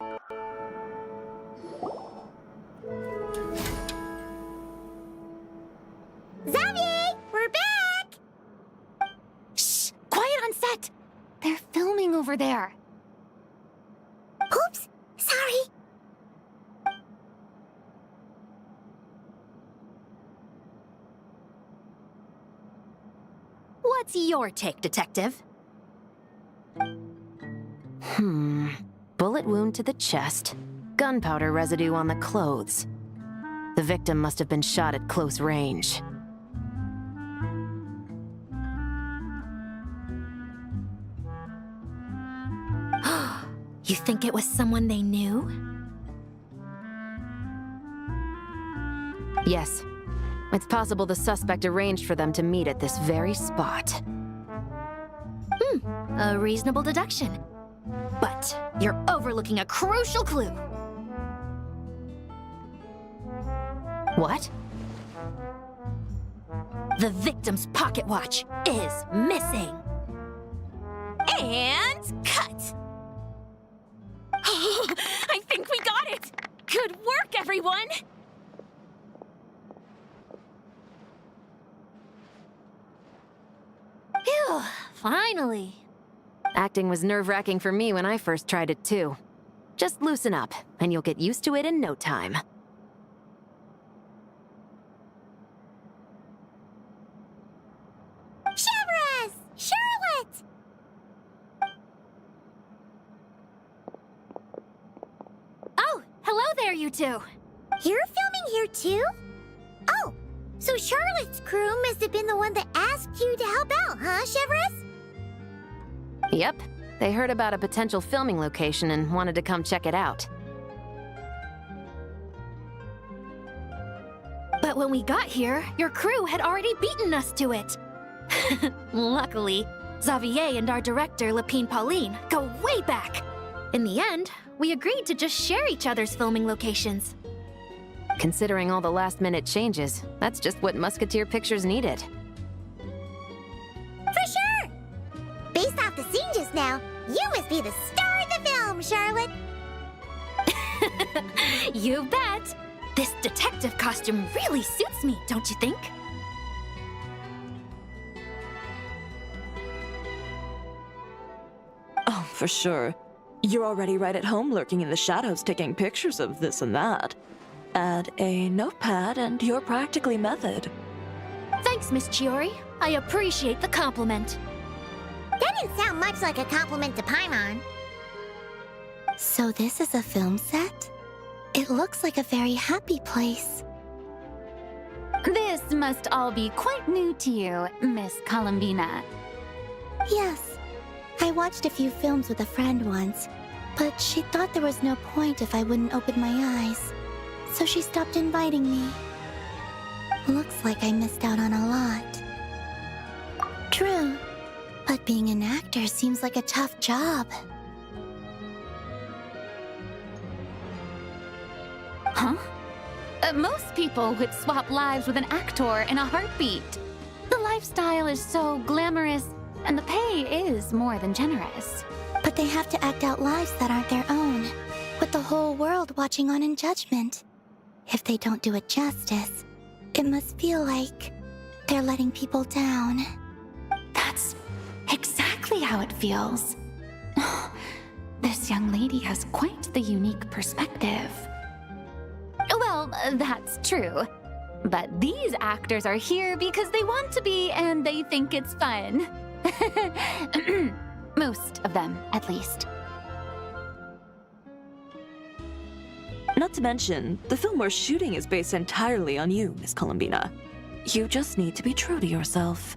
Xavier, we're back! Shh! Quiet on set! They're filming over there. Oops, sorry. What's your take, Detective? Bullet wound to the chest. Gunpowder residue on the clothes. The victim must have been shot at close range. You think it was someone they knew? Yes. It's possible the suspect arranged for them to meet at this very spot. A reasonable deduction. But you're overlooking a crucial clue. What? The victim's pocket watch is missing. And cut! I think we got it! Good work, everyone! Phew, finally. Acting was nerve-wracking for me when I first tried it too. Just loosen up, and you'll get used to it in no time. Severus! Charlotte! Oh, hello there, you two. You're filming here too? Oh, so Charlotte's crew must have been the one that asked you to help out, huh, Severus? Yep. They heard about a potential filming location and wanted to come check it out. But when we got here, your crew had already beaten us to it. Luckily, Xavier and our director, Lapine Pauline, go way back. In the end, we agreed to just share each other's filming locations. Considering all the last-minute changes, that's just what Musketeer Pictures needed. For sure! Based off the scene just now, you must be the star of the film, Charlotte! You bet! This detective costume really suits me, don't you think? Oh, for sure. You're already right at home lurking in the shadows taking pictures of this and that. Add a notepad and you're practically method. Thanks, Miss Chiori. I appreciate the compliment. That didn't sound much like a compliment to Paimon. So this is a film set? It looks like a very happy place. This must all be quite new to you, Miss Columbina. Yes. I watched a few films with a friend once, but she thought there was no point if I wouldn't open my eyes. So she stopped inviting me. Looks like I missed out on a lot. True. But being an actor seems like a tough job. Huh? Most people would swap lives with an actor in a heartbeat. The lifestyle is so glamorous, and the pay is more than generous. But they have to act out lives that aren't their own, with the whole world watching on in judgment. If they don't do it justice, it must feel like they're letting people down. That's exactly how it feels. This young lady has quite the unique perspective. Well, that's true. But these actors are here because they want to be and they think it's fun. Most of them, at least. Not to mention, the film we're shooting is based entirely on you, Miss Columbina. You just need to be true to yourself.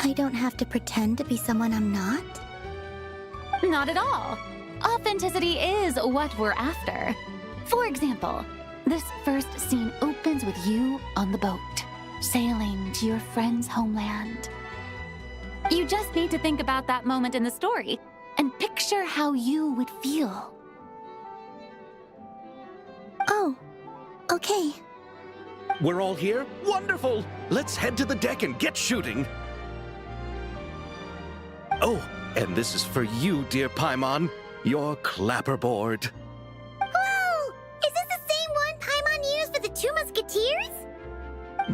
I don't have to pretend to be someone I'm not? Not at all. Authenticity is what we're after. For example, this first scene opens with you on the boat, sailing to your friend's homeland. You just need to think about that moment in the story and picture how you would feel. Oh, okay. We're all here? Wonderful! Let's head to the deck and get shooting. Oh, and this is for you, dear Paimon. your clapperboard. Whoa! Is this the same one Paimon used for the Two Musketeers?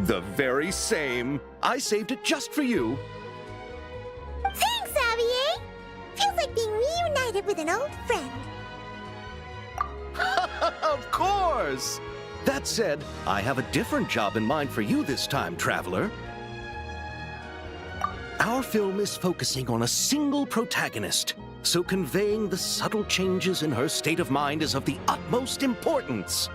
The very same. I saved it just for you. Thanks, Xavier! Feels like being reunited with an old friend. Of course! That said, I have a different job in mind for you this time, traveler. Our film is focusing on a single protagonist, so conveying the subtle changes in her state of mind is of the utmost importance.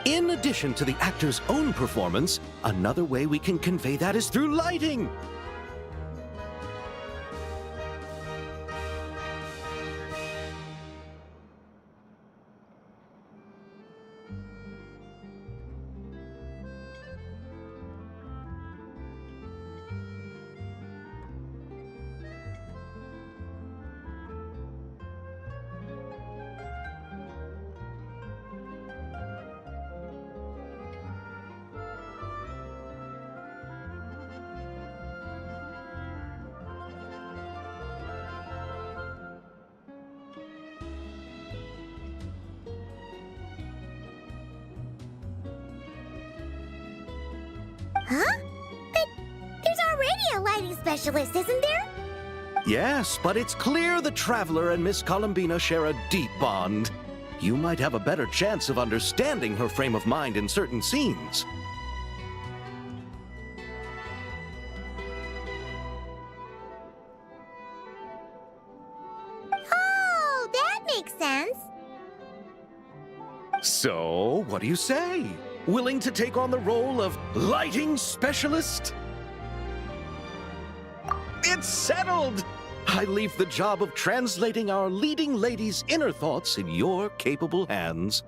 In addition to the actor's own performance, another way we can convey that is through lighting. Huh? But there's already a lighting specialist, isn't there? Yes, but it's clear the Traveler and Miss Columbina share a deep bond. You might have a better chance of understanding her frame of mind in certain scenes. Oh, that makes sense. So, what do you say? Willing to take on the role of lighting specialist? It's settled! I leave the job of translating our leading lady's inner thoughts in your capable hands.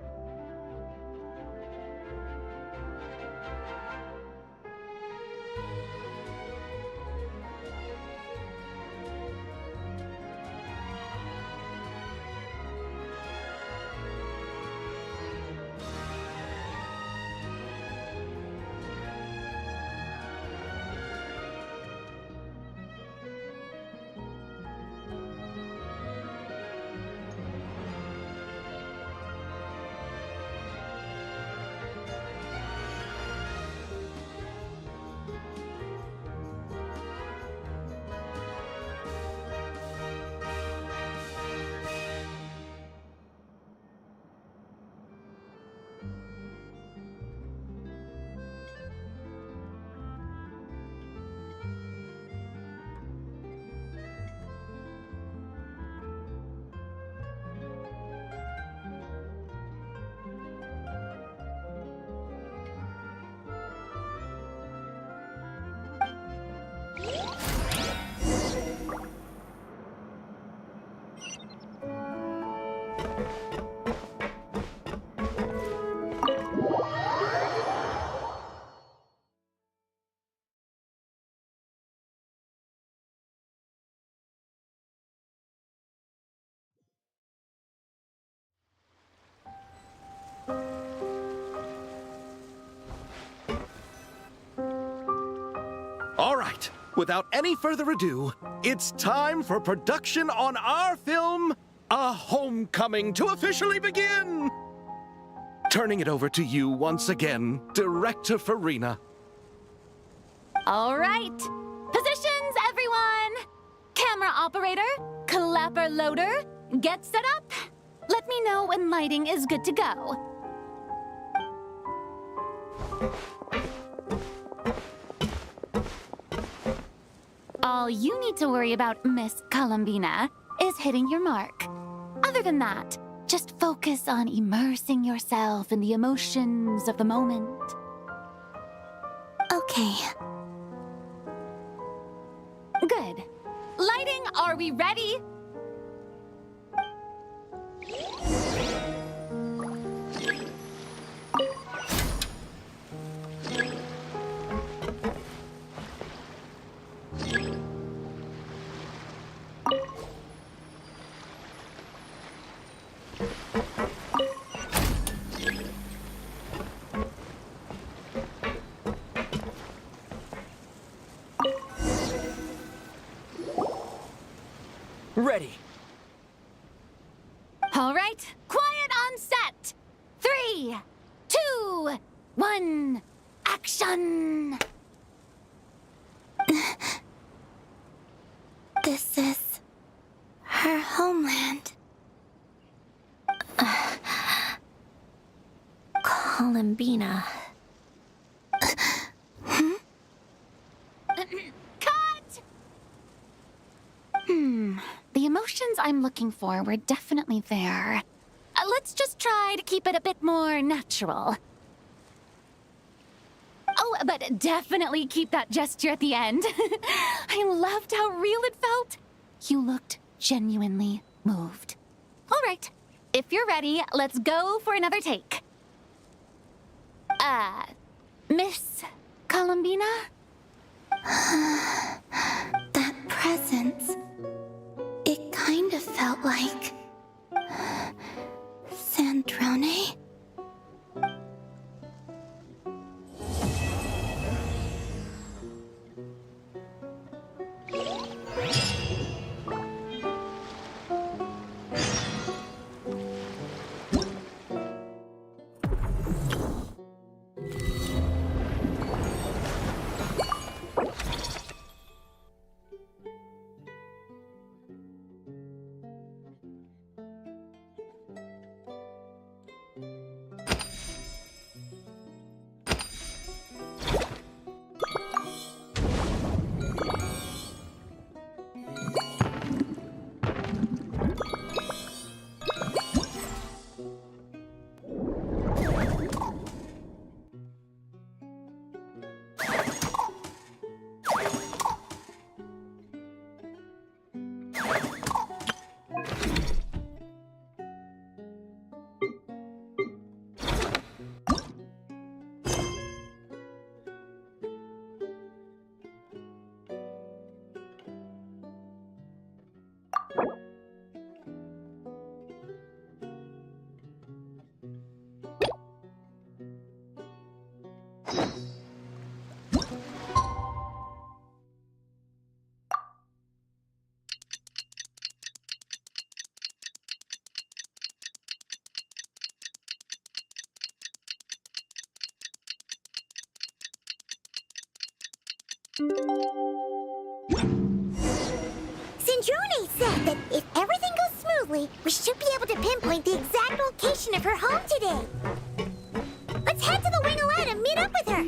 All right, without any further ado, it's time for production on our film, A Homecoming, to officially begin! Turning it over to you once again, Director Farina. All right. Positions, everyone! Camera operator, clapper loader, get set up. Let me know when lighting is good to go. All you need to worry about, Miss Columbina, is hitting your mark. Other than that, just focus on immersing yourself in the emotions of the moment. Okay. Good. Lighting, are we ready? Ready. All right, quiet on set. 3, 2, 1, action! This is her homeland. Columbina. Cut! The emotions I'm looking for were definitely there. Let's just try to keep it a bit more natural. Oh, but definitely keep that gesture at the end. I loved how real it felt. You looked genuinely moved. All right, if you're ready, let's go for another take. Miss Columbina? That presence. It kind of felt like Sandrone. Sandrone said that if everything goes smoothly, we should be able to pinpoint the exact location of her home today. Let's head to the Wing Aloud and meet up with her.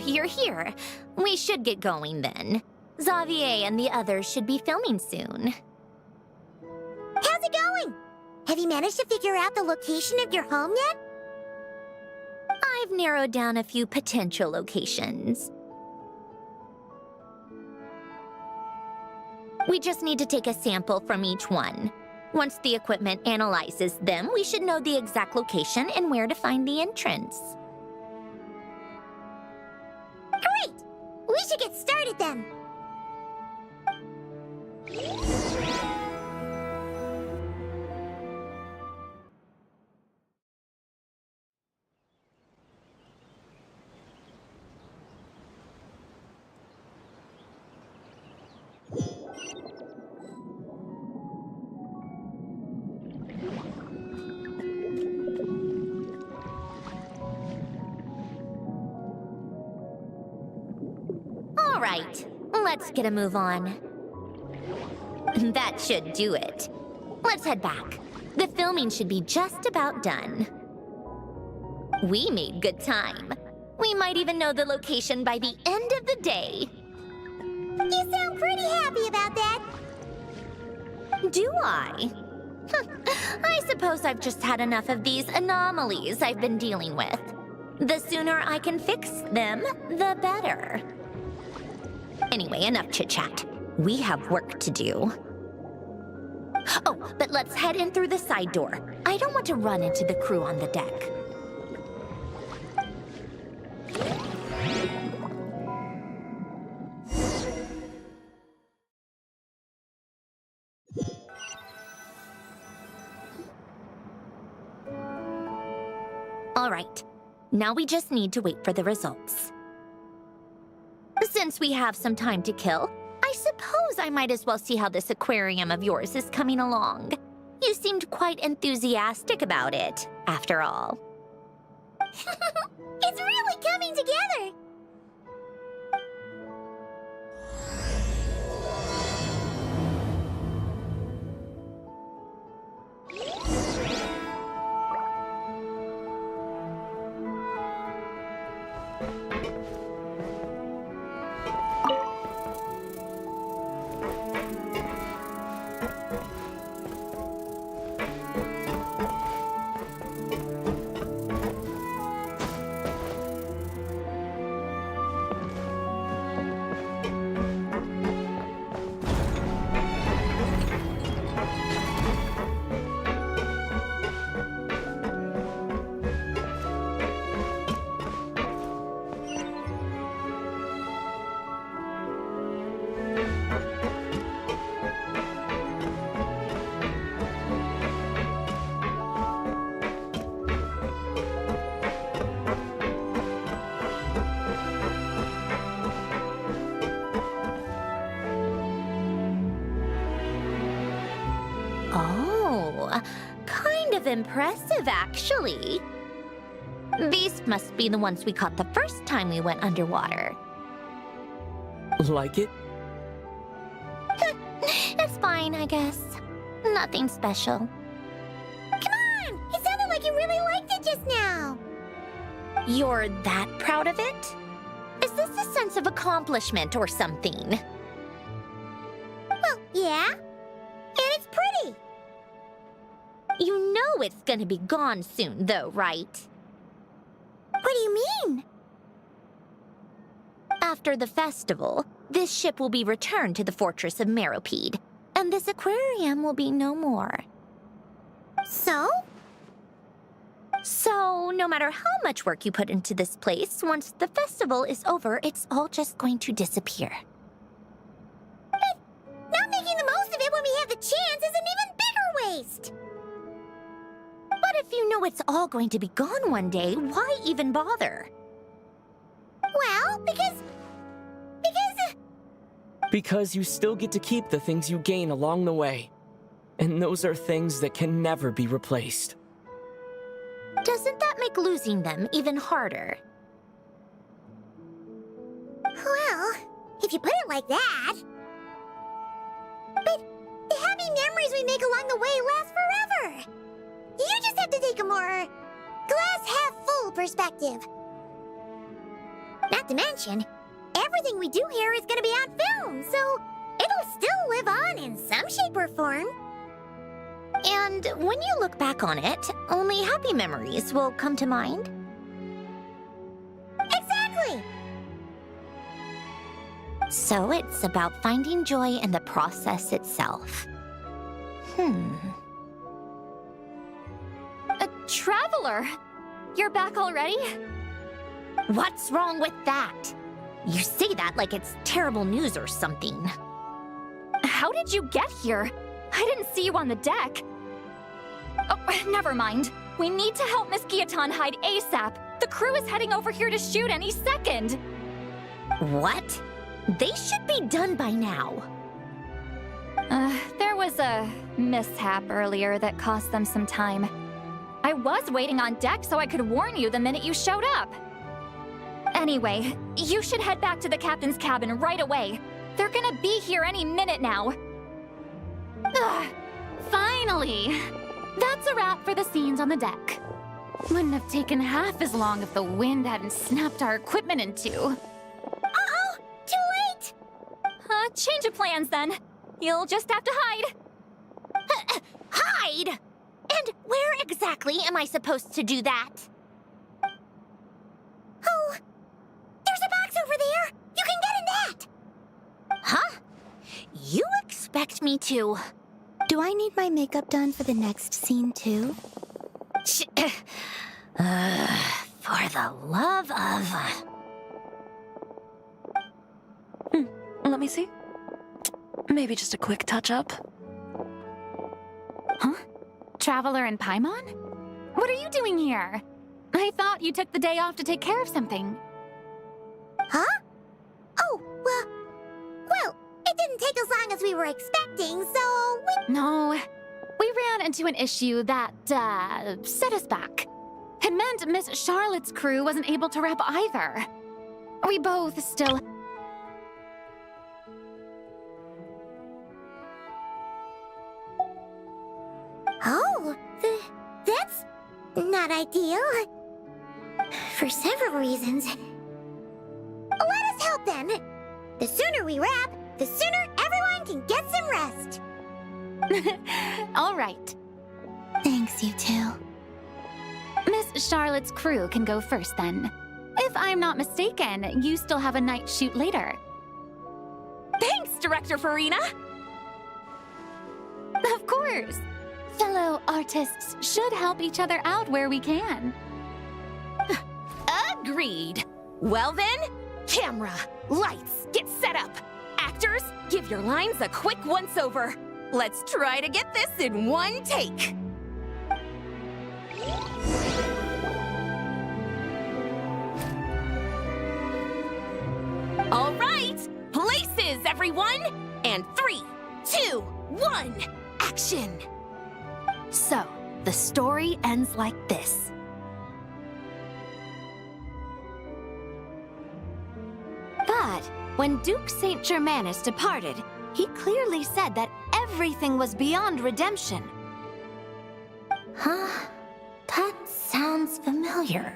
You're here. We should get going then. Xavier and the others should be filming soon. How's it going? Have you managed to figure out the location of your home yet? I've narrowed down a few potential locations. We just need to take a sample from each one. Once the equipment analyzes them, we should know the exact location and where to find the entrance. Great! We should get started then. All right, let's get a move on. That should do it. Let's head back. The filming should be just about done. We made good time. We might even know the location by the end of the day. You sound pretty happy about that. Do I? I suppose I've just had enough of these anomalies I've been dealing with. The sooner I can fix them, the better. Anyway, enough chit-chat. We have work to do. Oh, but let's head in through the side door. I don't want to run into the crew on the deck. All right, now we just need to wait for the results. Since we have some time to kill, I suppose I might as well see how this aquarium of yours is coming along. You seemed quite enthusiastic about it, after all. It's really coming together. Oh, kind of impressive, actually. These must be the ones we caught the first time we went underwater. Like it? It's fine, I guess. Nothing special. Come on! It sounded like you really liked it just now. You're that proud of it? Is this a sense of accomplishment or something? Well, yeah. And it's pretty. You know it's gonna be gone soon, though, right? What do you mean? After the festival, this ship will be returned to the fortress of Meropide, and this aquarium will be no more. So? So, no matter how much work you put into this place, once the festival is over, it's all just going to disappear. But not making the most of it when we have the chance is an even bigger waste. But if you know it's all going to be gone one day, why even bother? Well, because... Because you still get to keep the things you gain along the way. And those are things that can never be replaced. Doesn't that make losing them even harder? Well, if you put it like that... But the happy memories we make along the way last forever. You just have to take a more glass-half-full perspective. Not to mention, everything we do here is gonna be on film, so it'll still live on in some shape or form. And when you look back on it, only happy memories will come to mind? Exactly! So it's about finding joy in the process itself. Traveler! You're back already? What's wrong with that? You say that like it's terrible news or something. How did you get here? I didn't see you on the deck. Oh, never mind. We need to help Miss Guillotin hide ASAP. The crew is heading over here to shoot any second. What? They should be done by now. There was a mishap earlier that cost them some time. I was waiting on deck so I could warn you the minute you showed up. Anyway, you should head back to the captain's cabin right away. They're gonna be here any minute now. Ugh, finally! That's a wrap for the scenes on the deck. Wouldn't have taken half as long if the wind hadn't snapped our equipment in two. Uh-oh! Too late! change of plans then. You'll just have to hide. Hide? And where exactly am I supposed to do that? Oh, there's a box over there. You can get in that. Huh? You expect me to... Do I need my makeup done for the next scene too? For the love of... Let me see. Maybe just a quick touch-up. Huh? Traveler and Paimon? What are you doing here? I thought you took the day off to take care of something. Huh? Oh, well, it didn't take as long as we were expecting, so No, we ran into an issue that, set us back. It meant Miss Charlotte's crew wasn't able to wrap either. We both still... Oh, that's not ideal. For several reasons. Let us help then. The sooner we wrap, the sooner everyone can get some rest. All right. Thanks, you two. Miss Charlotte's crew can go first then. If I'm not mistaken, you still have a night shoot later. Thanks, Director Farina! Of course! Fellow artists should help each other out where we can. Agreed. Well then, camera, lights, get set up. Actors, give your lines a quick once-over. Let's try to get this in one take. All right, places, everyone! And 3, 2, 1, action! So, the story ends like this. But when Duke Saint Germanus departed, he clearly said that everything was beyond redemption. Huh? That sounds familiar.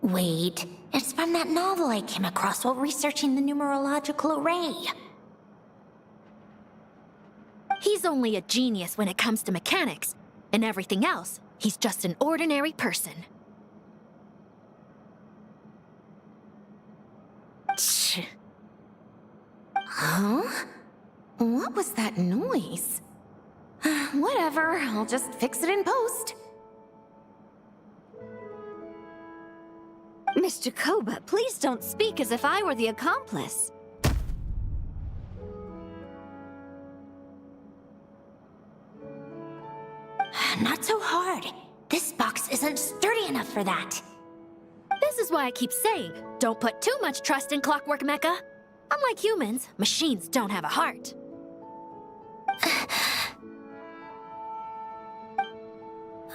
Wait, it's from that novel I came across while researching the numerological array. He's only a genius when it comes to mechanics, and everything else, he's just an ordinary person. Huh? What was that noise? Whatever, I'll just fix it in post. Mr. Koba, please don't speak as if I were the accomplice. Not so hard. This box isn't sturdy enough for that. This is why I keep saying, don't put too much trust in Clockwork Mecha. Unlike humans, machines don't have a heart.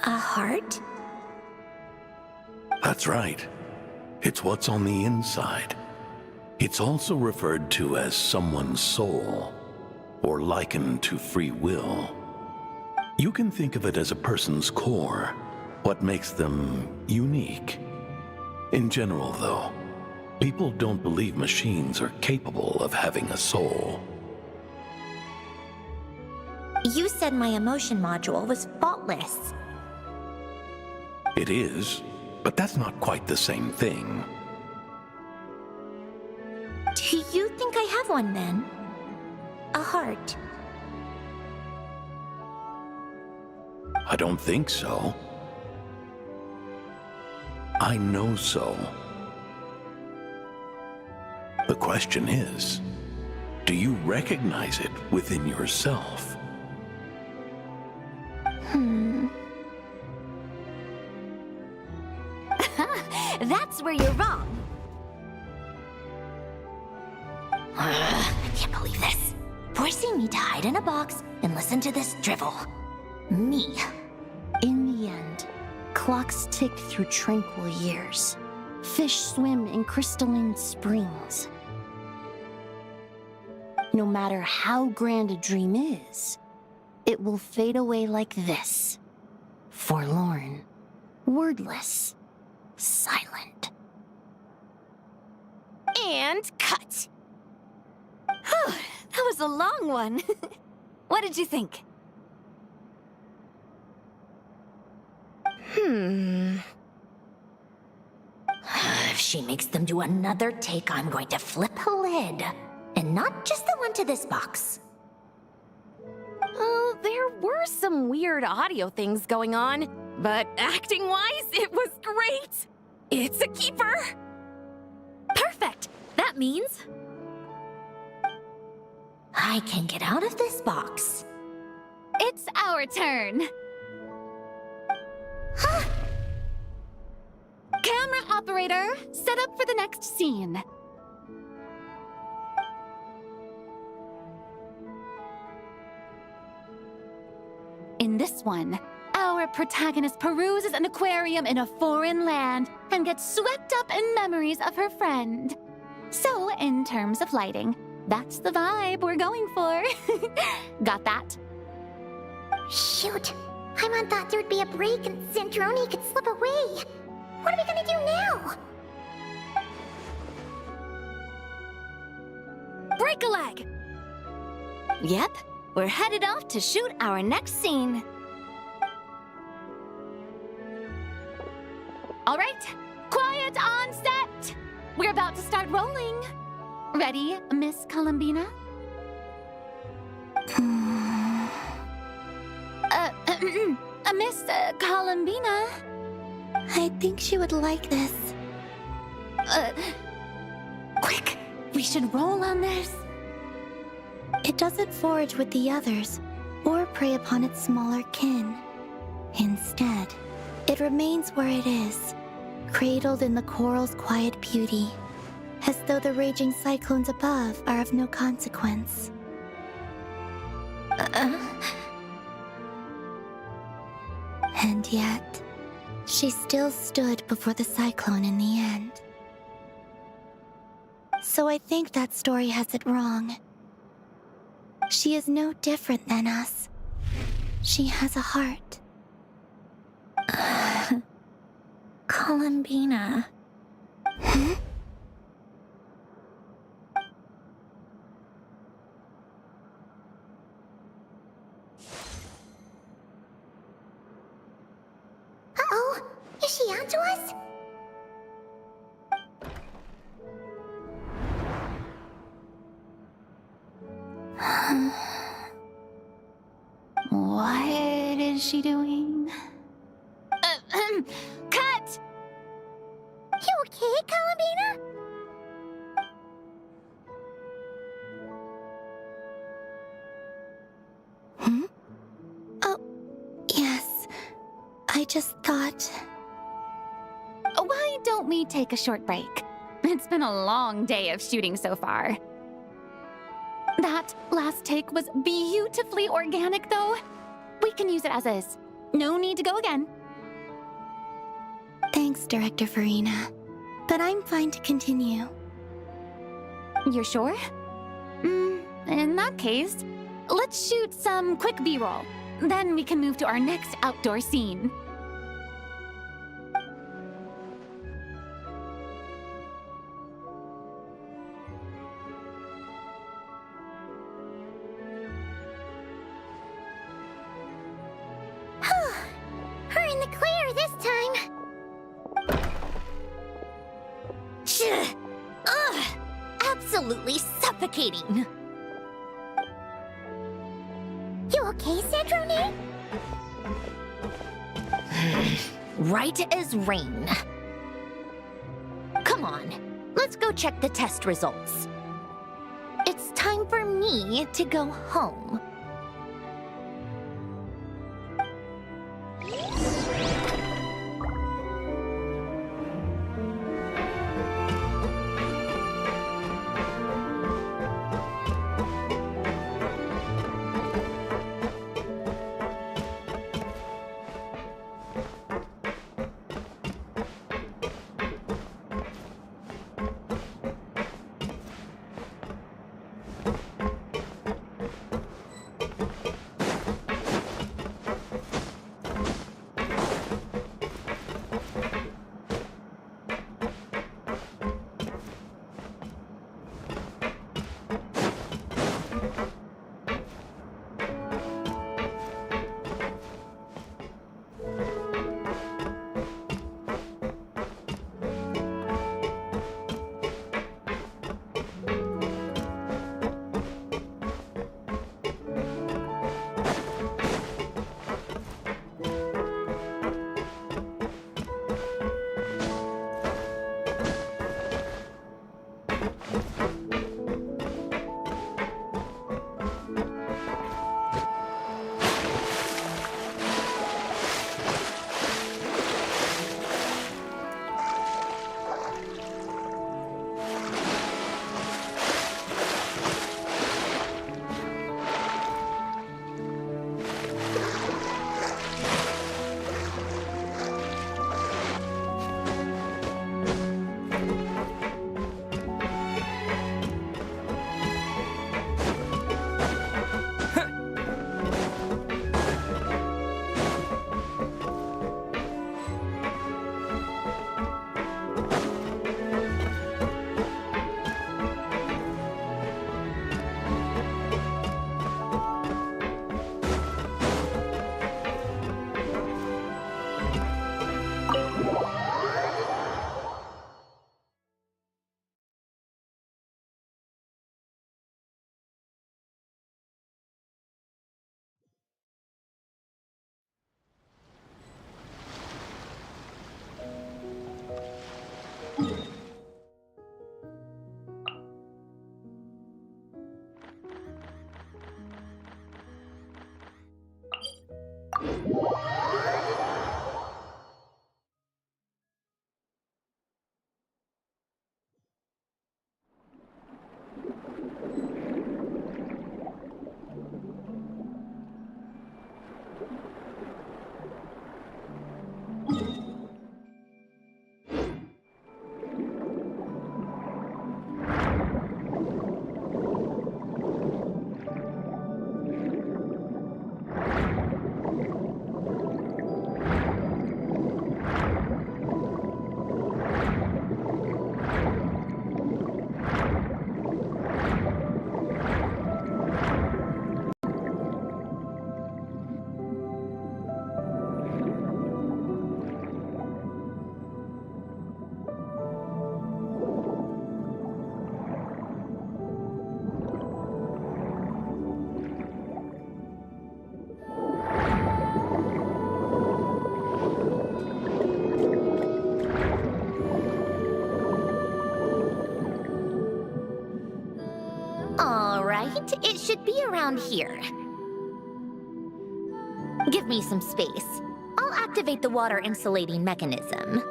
A heart? That's right. It's what's on the inside. It's also referred to as someone's soul, or likened to free will. You can think of it as a person's core, what makes them unique. In general, though, people don't believe machines are capable of having a soul. You said my emotion module was faultless. It is, but that's not quite the same thing. Do you think I have one then? A heart? I don't think so. I know so. The question is, do you recognize it within yourself? That's where you're wrong. I can't believe this. Forcing me to hide in a box and listen to this drivel. Me. In the end, clocks tick through tranquil years. Fish swim in crystalline springs. No matter how grand a dream is, it will fade away like this. Forlorn, wordless, silent. And cut. That was a long one. What did you think? If she makes them do another take, I'm going to flip a lid. And not just the one to this box. Oh, there were some weird audio things going on, but acting-wise, it was great. It's a keeper. Perfect! That means I can get out of this box. It's our turn. Camera operator, set up for the next scene. In this one, our protagonist peruses an aquarium in a foreign land and gets swept up in memories of her friend. So, in terms of lighting, that's the vibe we're going for. Got that? Shoot. Paimon thought there would be a break and Zandroni could slip away. What are we gonna do now? break a leg! Yep, we're headed off to shoot our next scene. All right, quiet on set! We're about to start rolling. Ready, Miss Columbina? Miss Columbina? I think she would like this. Quick, we should roll on this. It doesn't forage with the others, or prey upon its smaller kin. Instead, it remains where it is, cradled in the coral's quiet beauty, as though the raging cyclones above are of no consequence. And yet, she still stood before the cyclone in the end. So I think that story has it wrong. She is no different than us. She has a heart. Columbina. Hmm? Uh-oh, is she onto us? What is she doing? Cut! You okay, Columbina? Hmm? Oh, yes. I just thought... Why don't we take a short break? It's been a long day of shooting so far. That last take was beautifully organic, though. We can use it as is. No need to go again. Thanks, Director Farina. But I'm fine to continue. You're sure? In that case, let's shoot some quick B-roll. Then we can move to our next outdoor scene. Her in the clear this time. Ugh! Absolutely suffocating. You okay, Zandroni? Right as rain. Come on, let's go check the test results. It's time for me to go home. should be around here. Give me some space. I'll activate the water insulating mechanism.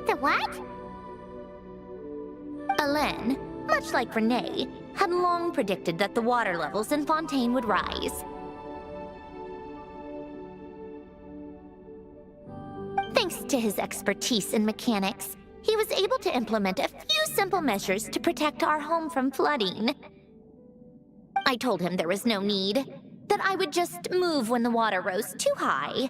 The what? Hélène, much like Renee, had long predicted that the water levels in Fontaine would rise. Thanks to his expertise in mechanics, he was able to implement a few simple measures to protect our home from flooding. I told him there was no need, that I would just move when the water rose too high.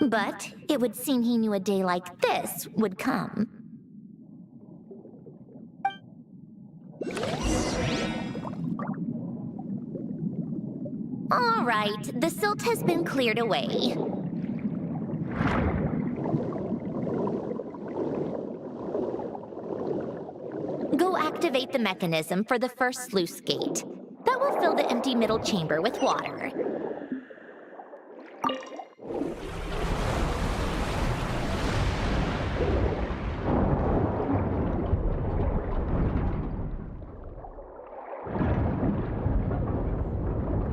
But it would seem he knew a day like this would come. All right, the silt has been cleared away. Go activate the mechanism for the first sluice gate. That will fill the empty middle chamber with water.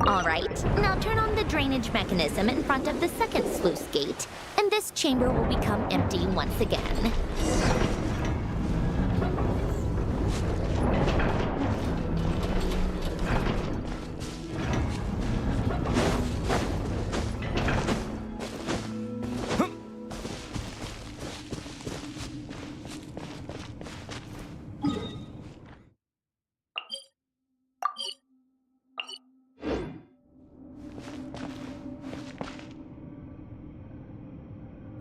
All right, now turn on the drainage mechanism in front of the second sluice gate, and this chamber will become empty once again.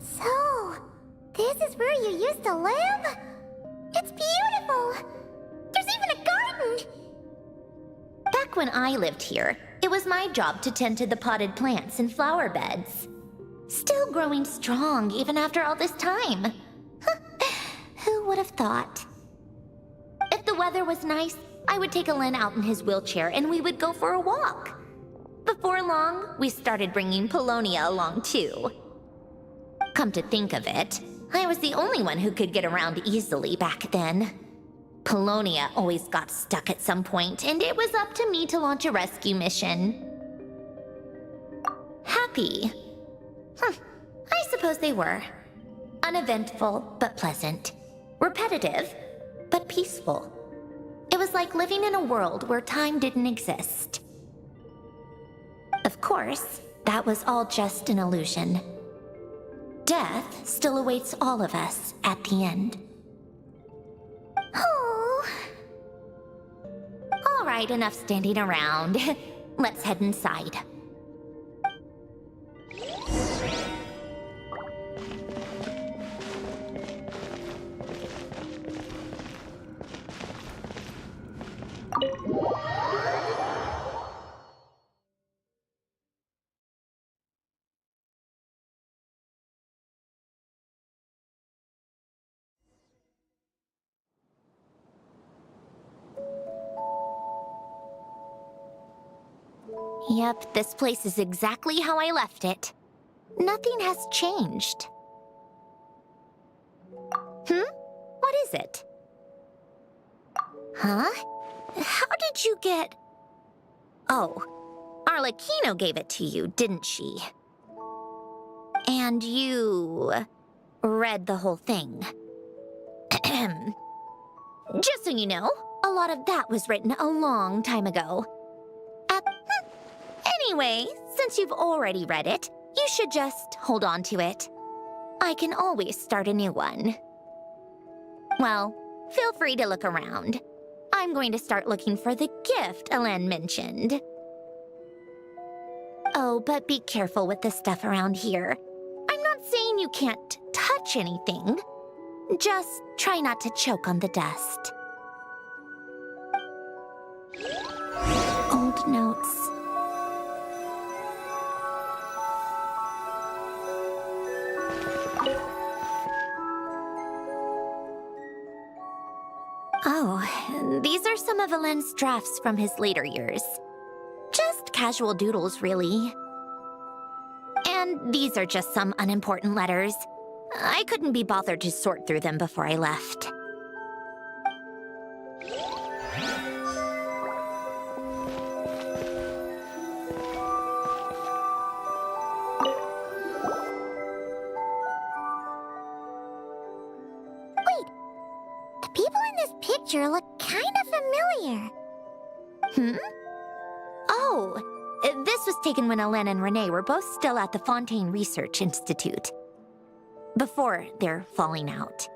So, this is where you used to live? It's beautiful! There's even a garden! Back when I lived here, it was my job to tend to the potted plants and flower beds. Still growing strong even after all this time. Who would have thought? If the weather was nice, I would take Hélène out in his wheelchair and we would go for a walk. Before long, we started bringing Polonia along too. Come to think of it, I was the only one who could get around easily back then. Polonia always got stuck at some point, and it was up to me to launch a rescue mission. Happy? I suppose they were. Uneventful, but pleasant. Repetitive, but peaceful. It was like living in a world where time didn't exist. Of course, that was all just an illusion. Death still awaits all of us at the end. Oh. All right, enough standing around. Let's head inside. Yep, this place is exactly how I left it. Nothing has changed. What is it? Huh? How did you get... Oh, Arlecchino gave it to you, didn't she? And you... read the whole thing. Just so you know, a lot of that was written a long time ago. Anyway, since you've already read it, you should just hold on to it. I can always start a new one. Well, feel free to look around. I'm going to start looking for the gift Hélène mentioned. Oh, but be careful with the stuff around here. I'm not saying you can't touch anything. Just try not to choke on the dust. Old notes. Oh, these are some of Hélène's drafts from his later years. Just casual doodles, really. And these are just some unimportant letters. I couldn't be bothered to sort through them before I left. The people in this picture look kind of familiar. Oh, this was taken when Alen and Renee were both still at the Fontaine Research Institute. Before their falling out.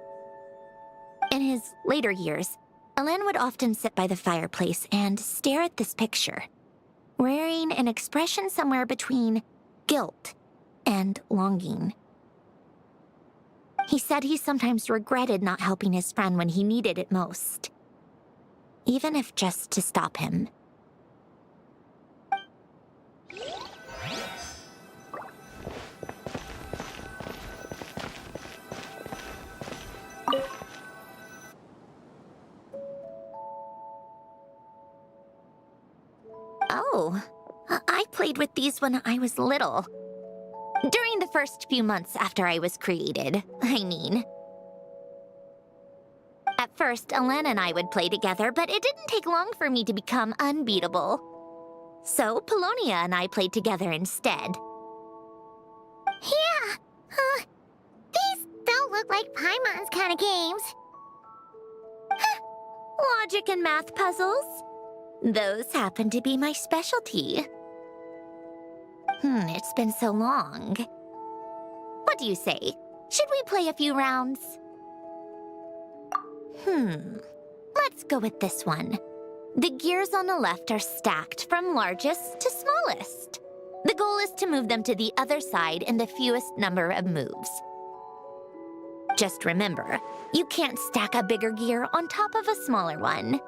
In his later years, Alen would often sit by the fireplace and stare at this picture, wearing an expression somewhere between guilt and longing. He said he sometimes regretted not helping his friend when he needed it most, even if just to stop him. Oh, I played with these when I was little. During the first few months after I was created, I mean. At first, Alen and I would play together, but it didn't take long for me to become unbeatable. So, Polonia and I played together instead. Yeah, these don't look like Paimon's kind of games. Logic and math puzzles? Those happen to be my specialty. It's been so long. What do you say? Should we play a few rounds? Let's go with this one. The gears on the left are stacked from largest to smallest. The goal is to move them to the other side in the fewest number of moves. Just remember, you can't stack a bigger gear on top of a smaller one.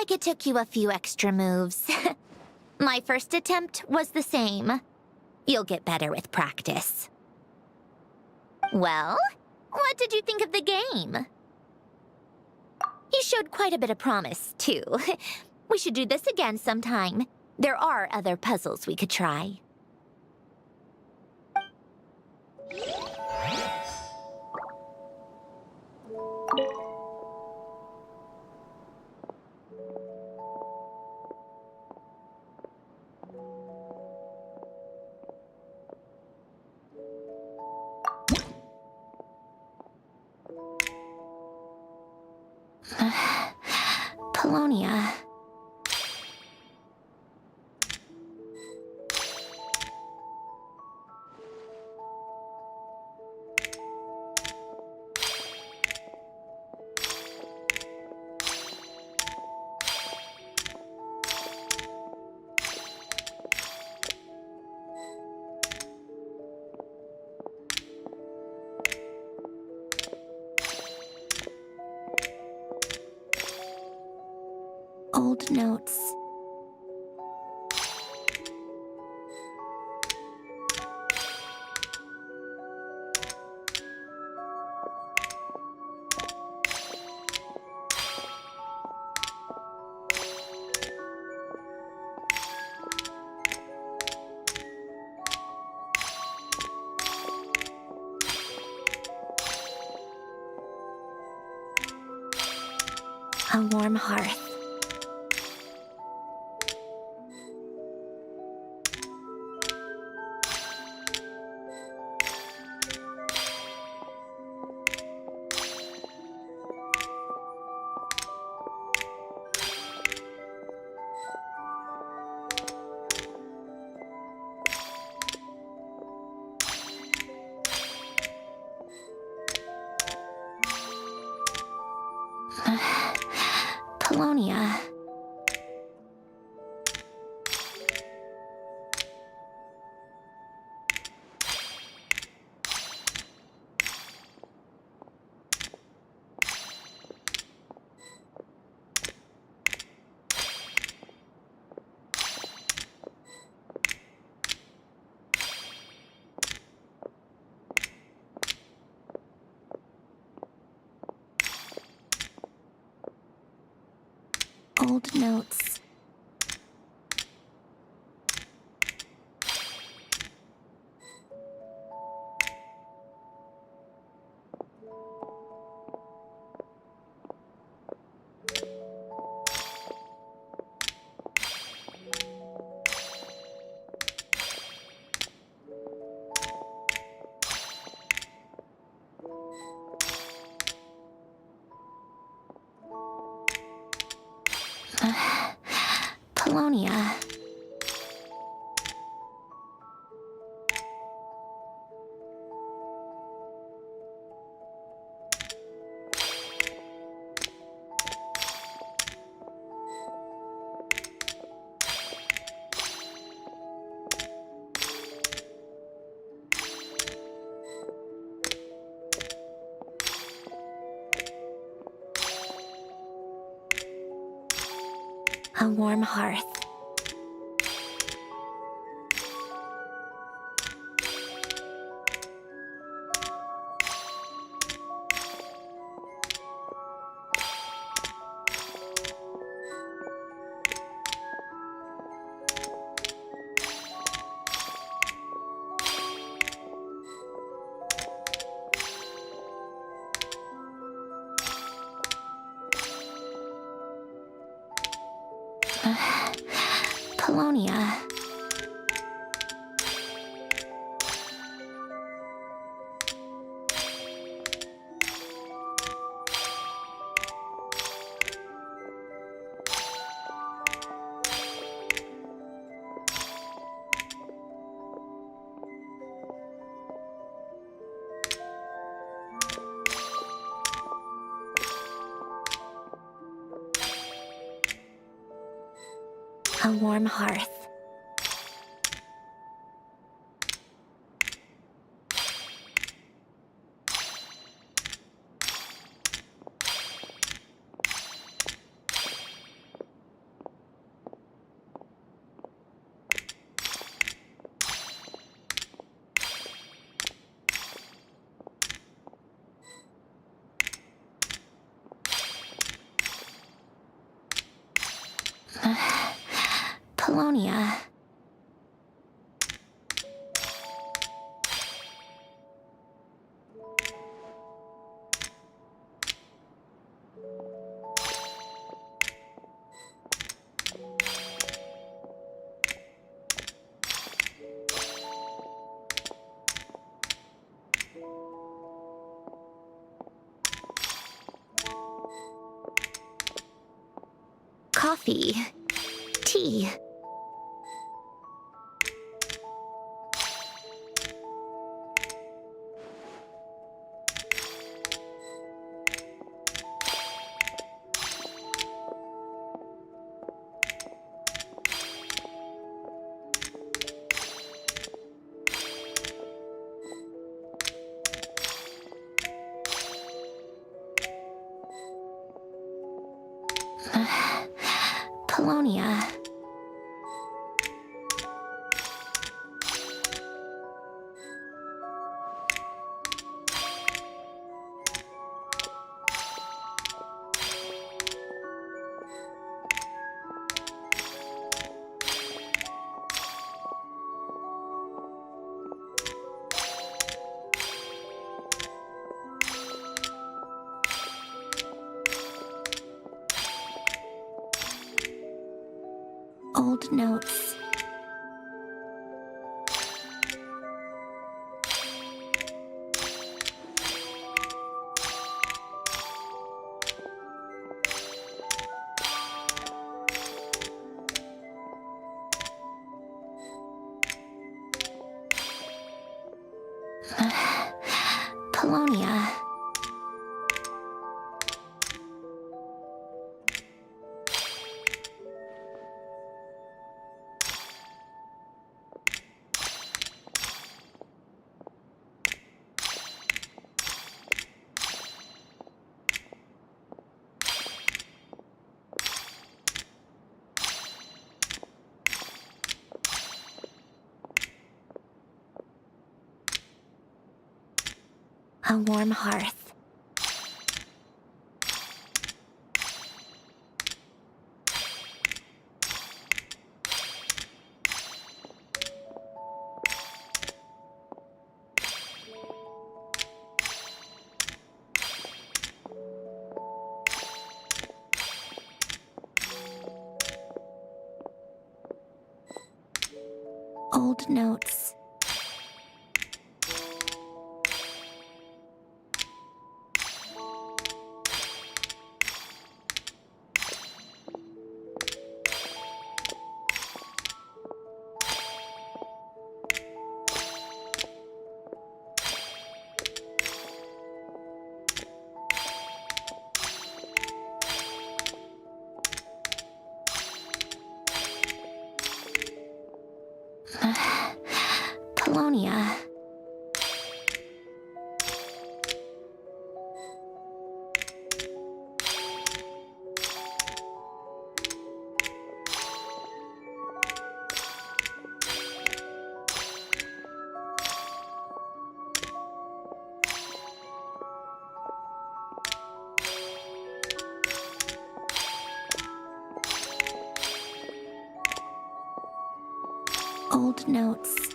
like it took you a few extra moves. My first attempt was the same. You'll get better with practice. Well, what did you think of the game? You showed quite a bit of promise, too. We should do this again sometime. There are other puzzles we could try. Polonia. Old notes. A warm hearth. Polonia. Old notes. Polonia. A warm hearth. Polonia. A warm hearth. Polonia. Coffee. Tea. Polonia. Old notes. Polonia. A warm hearth. Old notes. Polonia. Old notes.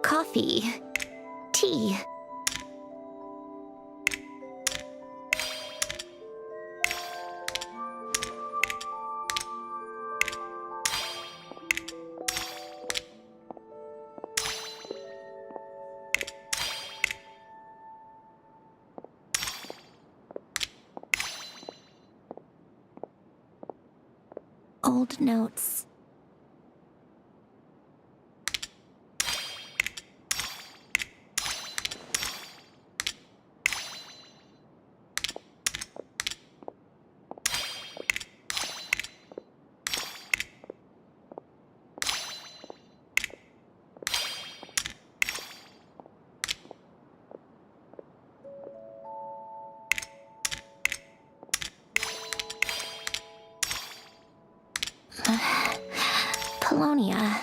Coffee. Tea. Old notes. Polonia.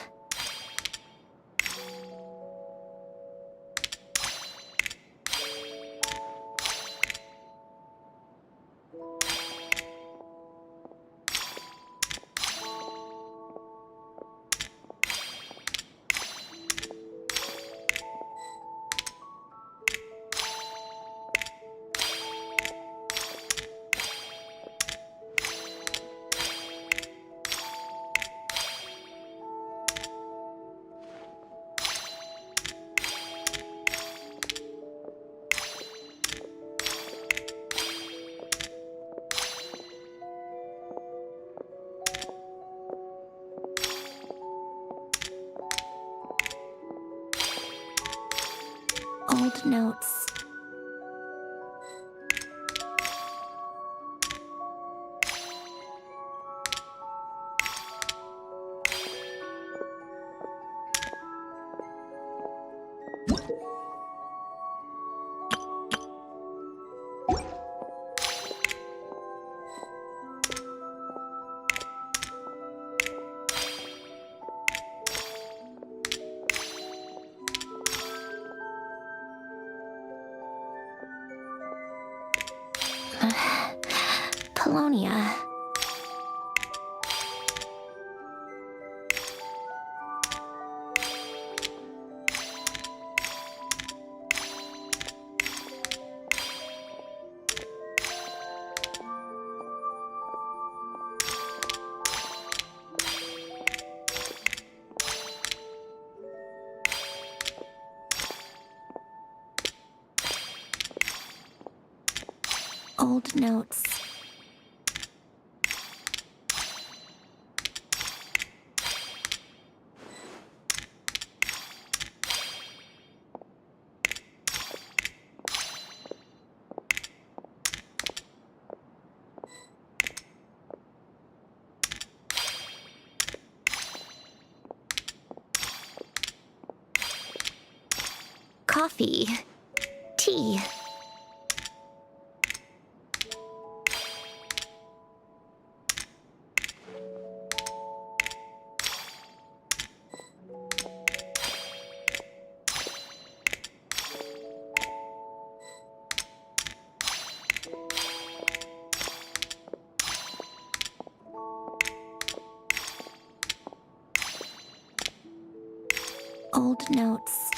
Old notes. Polonia. Old notes. Coffee. Tea. Old notes.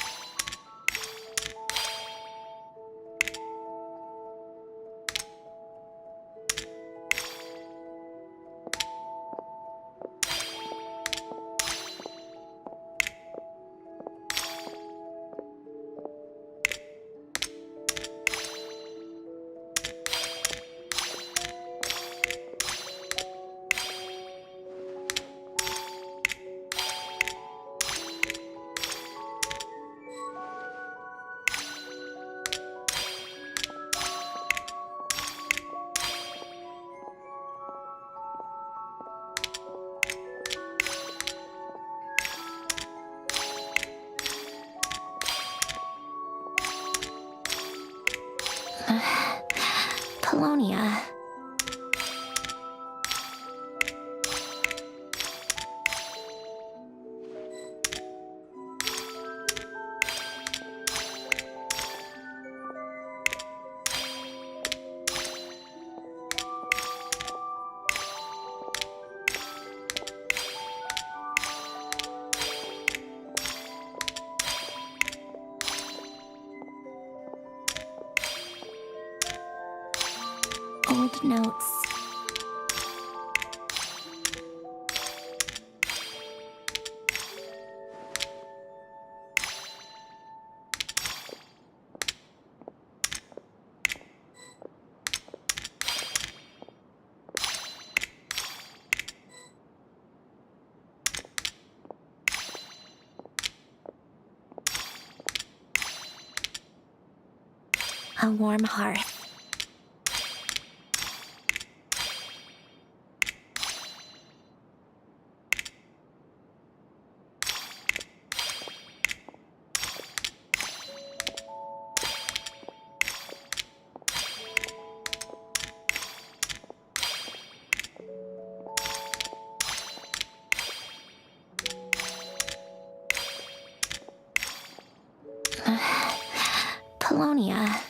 Polonia. Old notes. A warm hearth. Polonia.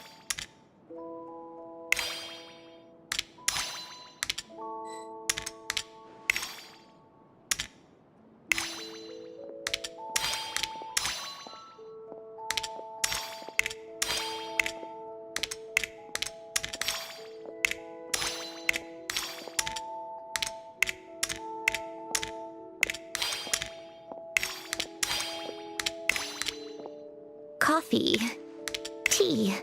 Coffee. Tea.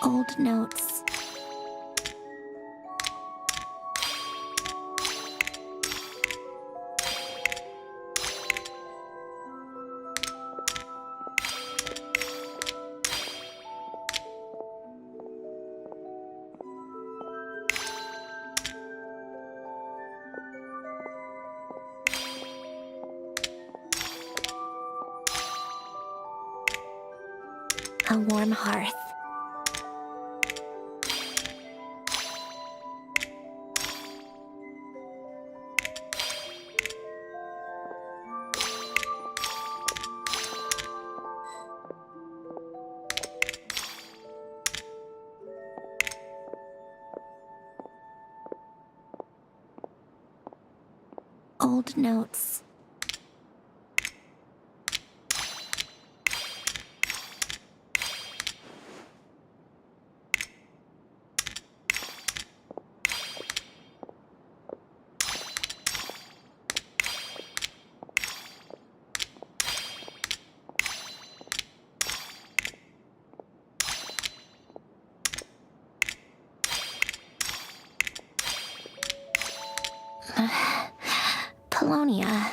Old notes. A warm hearth. Old notes. Polonia.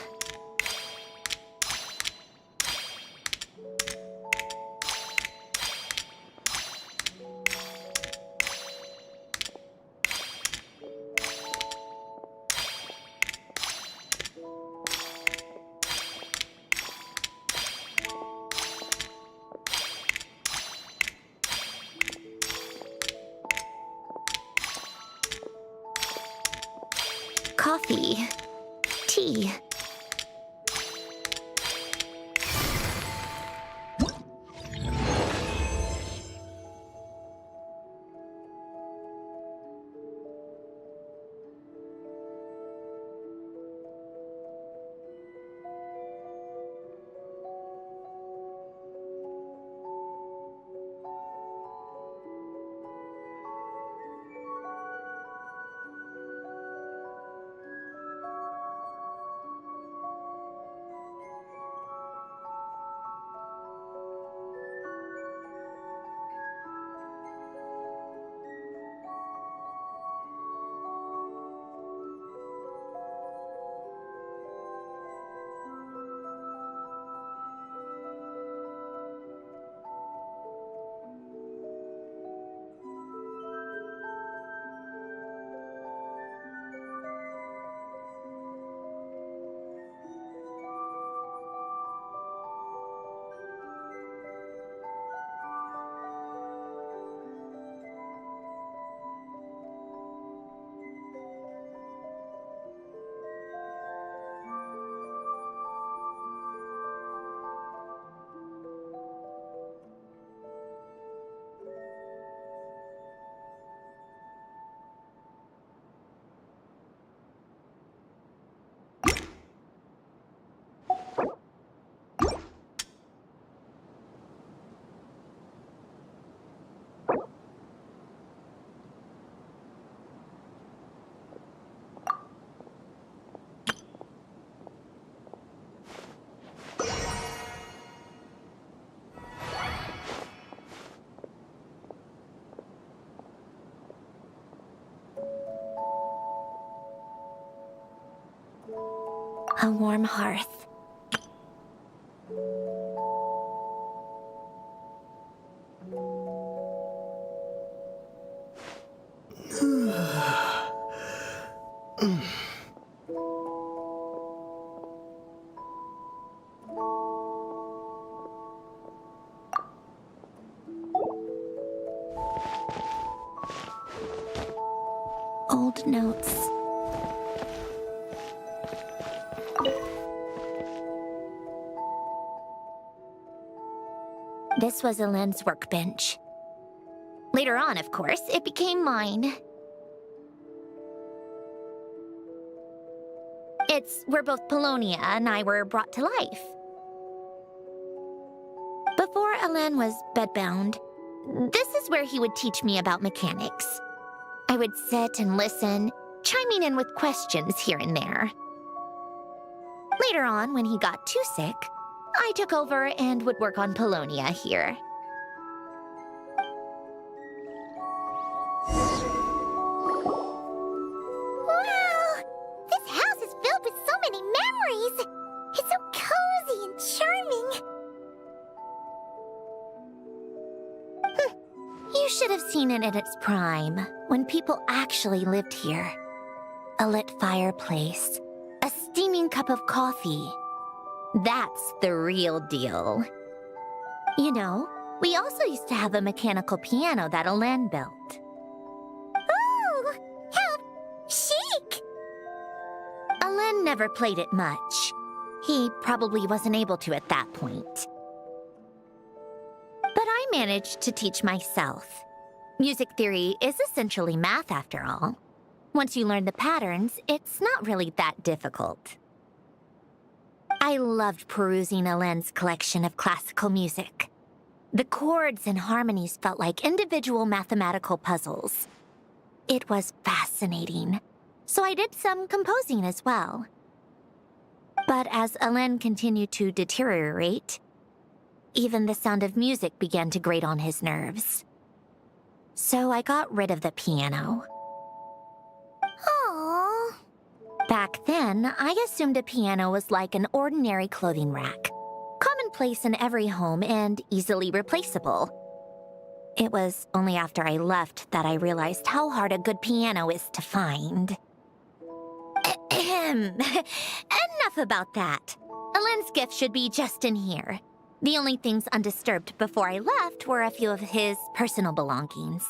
Coffee. Tea. A warm hearth. This was Elaine's workbench. Later on, of course, it became mine. It's where both Polonia and I were brought to life. Before Alain was bedbound, this is where he would teach me about mechanics. I would sit and listen, chiming in with questions here and there. Later on, when he got too sick, I took over and would work on Polonia here. Wow! This house is filled with so many memories! It's so cozy and charming! You should have seen it in its prime, when people actually lived here. A lit fireplace, a steaming cup of coffee. That's the real deal. You know, we also used to have a mechanical piano that Alain built. Ooh! How chic! Alain never played it much. He probably wasn't able to at that point. But I managed to teach myself. Music theory is essentially math after all. Once you learn the patterns, it's not really that difficult. I loved perusing Alain's collection of classical music. The chords and harmonies felt like individual mathematical puzzles. It was fascinating, so I did some composing as well. But as Alain continued to deteriorate, even the sound of music began to grate on his nerves. So I got rid of the piano. Aww. Back then, I assumed a piano was like an ordinary clothing rack, commonplace in every home and easily replaceable. It was only after I left that I realized how hard a good piano is to find. Enough about that. Alain's gift should be just in here. The only things undisturbed before I left were a few of his personal belongings.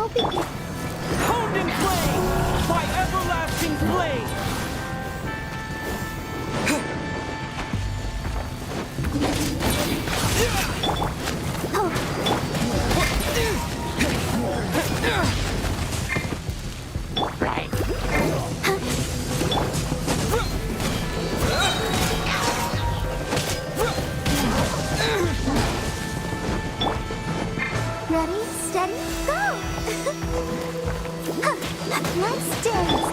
hoping you... Honed in flame! By everlasting flame! Ready, steady, go! Let's dance!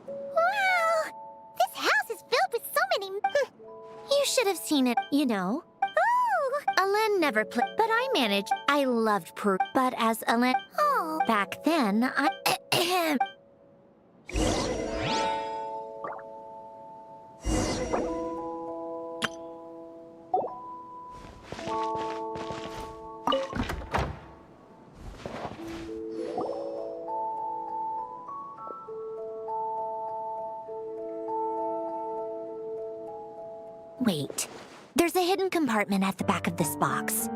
Wow! This house is filled with so many... You should have seen it, you know. Oh! Alen never played, but I managed. I loved Peru, but as Alen... Oh! Back then, I... Wait. There's a hidden compartment at the back of this box.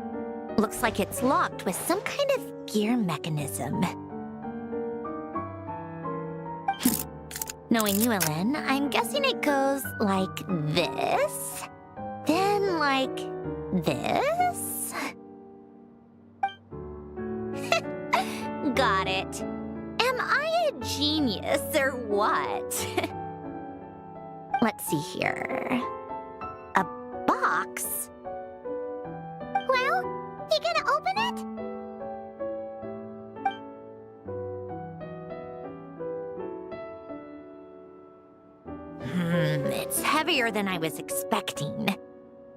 Looks like it's locked with some kind of gear mechanism. Knowing you, Alen, I'm guessing it goes like this, then like this. Got it. Am I a genius or what? Let's see here. A box? Well, you gonna open it? It's heavier than I was expecting.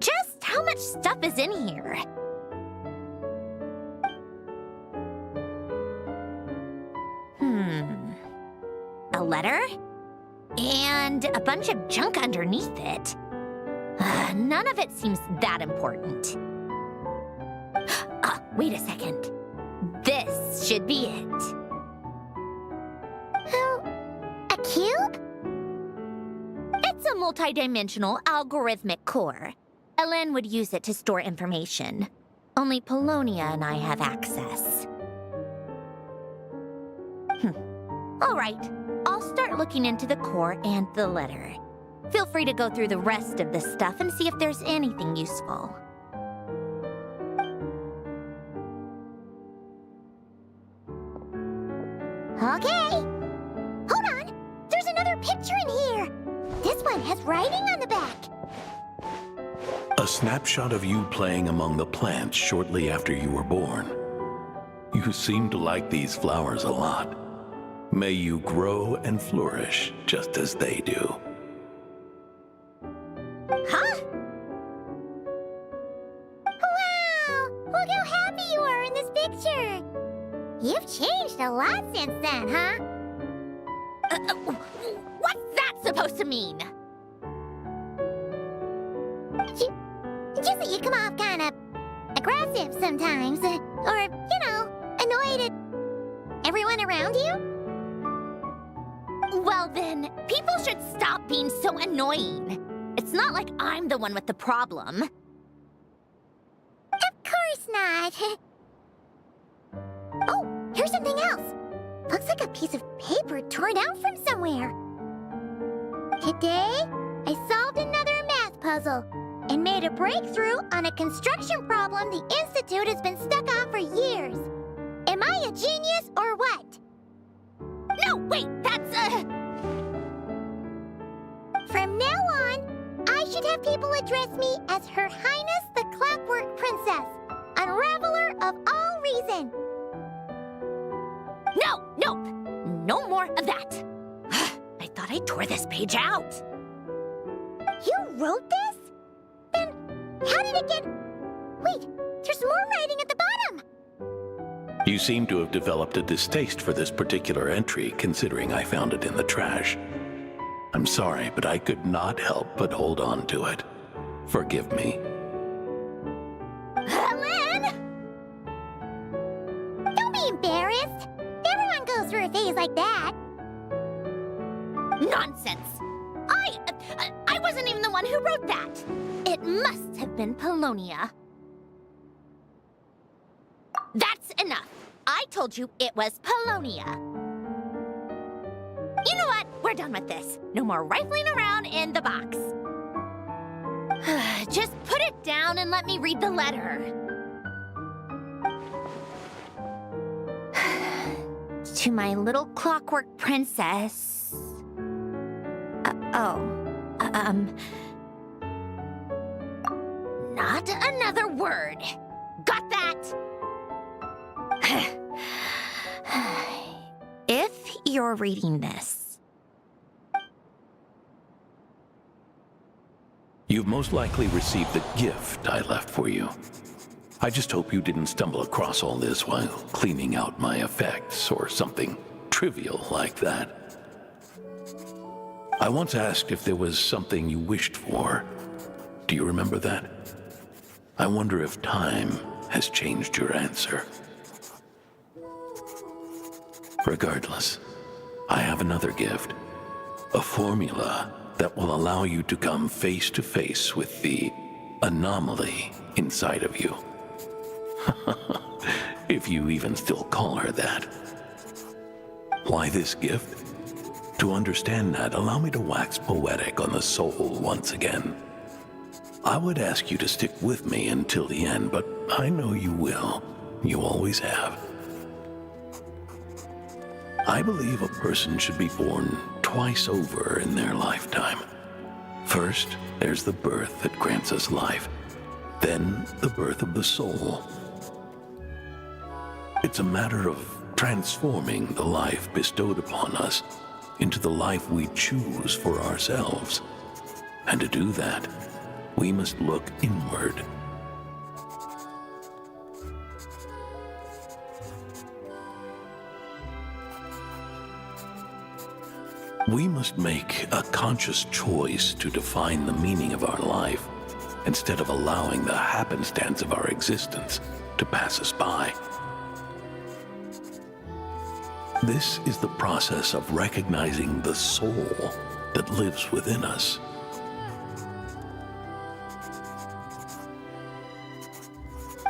Just how much stuff is in here? A letter? And a bunch of junk underneath it. None of it seems that important. Wait a second. This should be it. A cube? It's a multidimensional algorithmic core. Alen would use it to store information. Only Polonia and I have access. All right, I'll start looking into the core and the letter. Feel free to go through the rest of this stuff and see if there's anything useful. Okay. Hold on. There's another picture in here. This one has writing on the back. A snapshot of you playing among the plants shortly after you were born. You seem to like these flowers a lot. May you grow and flourish just as they do. Huh? Wow! Look how happy you are in this picture. You've changed a lot since then, huh? What's that supposed to mean? Just that you come off kind of aggressive sometimes. Or, you know, annoyed at everyone around you. Well then, people should stop being so annoying. It's not like I'm the one with the problem. Of course not. Oh, here's something else. Looks like a piece of paper torn out from somewhere. Today, I solved another math puzzle and made a breakthrough on a construction problem the Institute has been stuck on for years. Am I a genius or what? No, wait, that's From now on, I should have people address me as Her Highness the Clockwork Princess, unraveler of all reason. Nope. No more of that. I thought I tore this page out. You wrote this? Then how did it get... Wait, there's more writing at the bottom. You seem to have developed a distaste for this particular entry, considering I found it in the trash. I'm sorry, but I could not help but hold on to it. Forgive me. Lynn! Don't be embarrassed. Everyone goes through a phase like that. Nonsense. I wasn't even the one who wrote that. It must have been Polonia. That's enough. I told you it was Polonia. You know what? We're done with this. No more rifling around in the box. Just put it down and let me read the letter. To my little clockwork princess. Not another word. Got that? If you're reading this, You've most likely received the gift I left for you. I just hope you didn't stumble across all this while cleaning out my effects or something trivial like that. I once asked if there was something you wished for. Do you remember that? I wonder if time has changed your answer. Regardless, I have another gift. A formula that will allow you to come face to face with the anomaly inside of you. If you even still call her that. Why this gift? To understand that, allow me to wax poetic on the soul once again. I would ask you to stick with me until the end, but I know you will. You always have. I believe a person should be born twice over in their lifetime. First, there's the birth that grants us life. Then, the birth of the soul. It's a matter of transforming the life bestowed upon us into the life we choose for ourselves. And to do that, we must look inward. We must make a conscious choice to define the meaning of our life instead of allowing the happenstance of our existence to pass us by. This is the process of recognizing the soul that lives within us.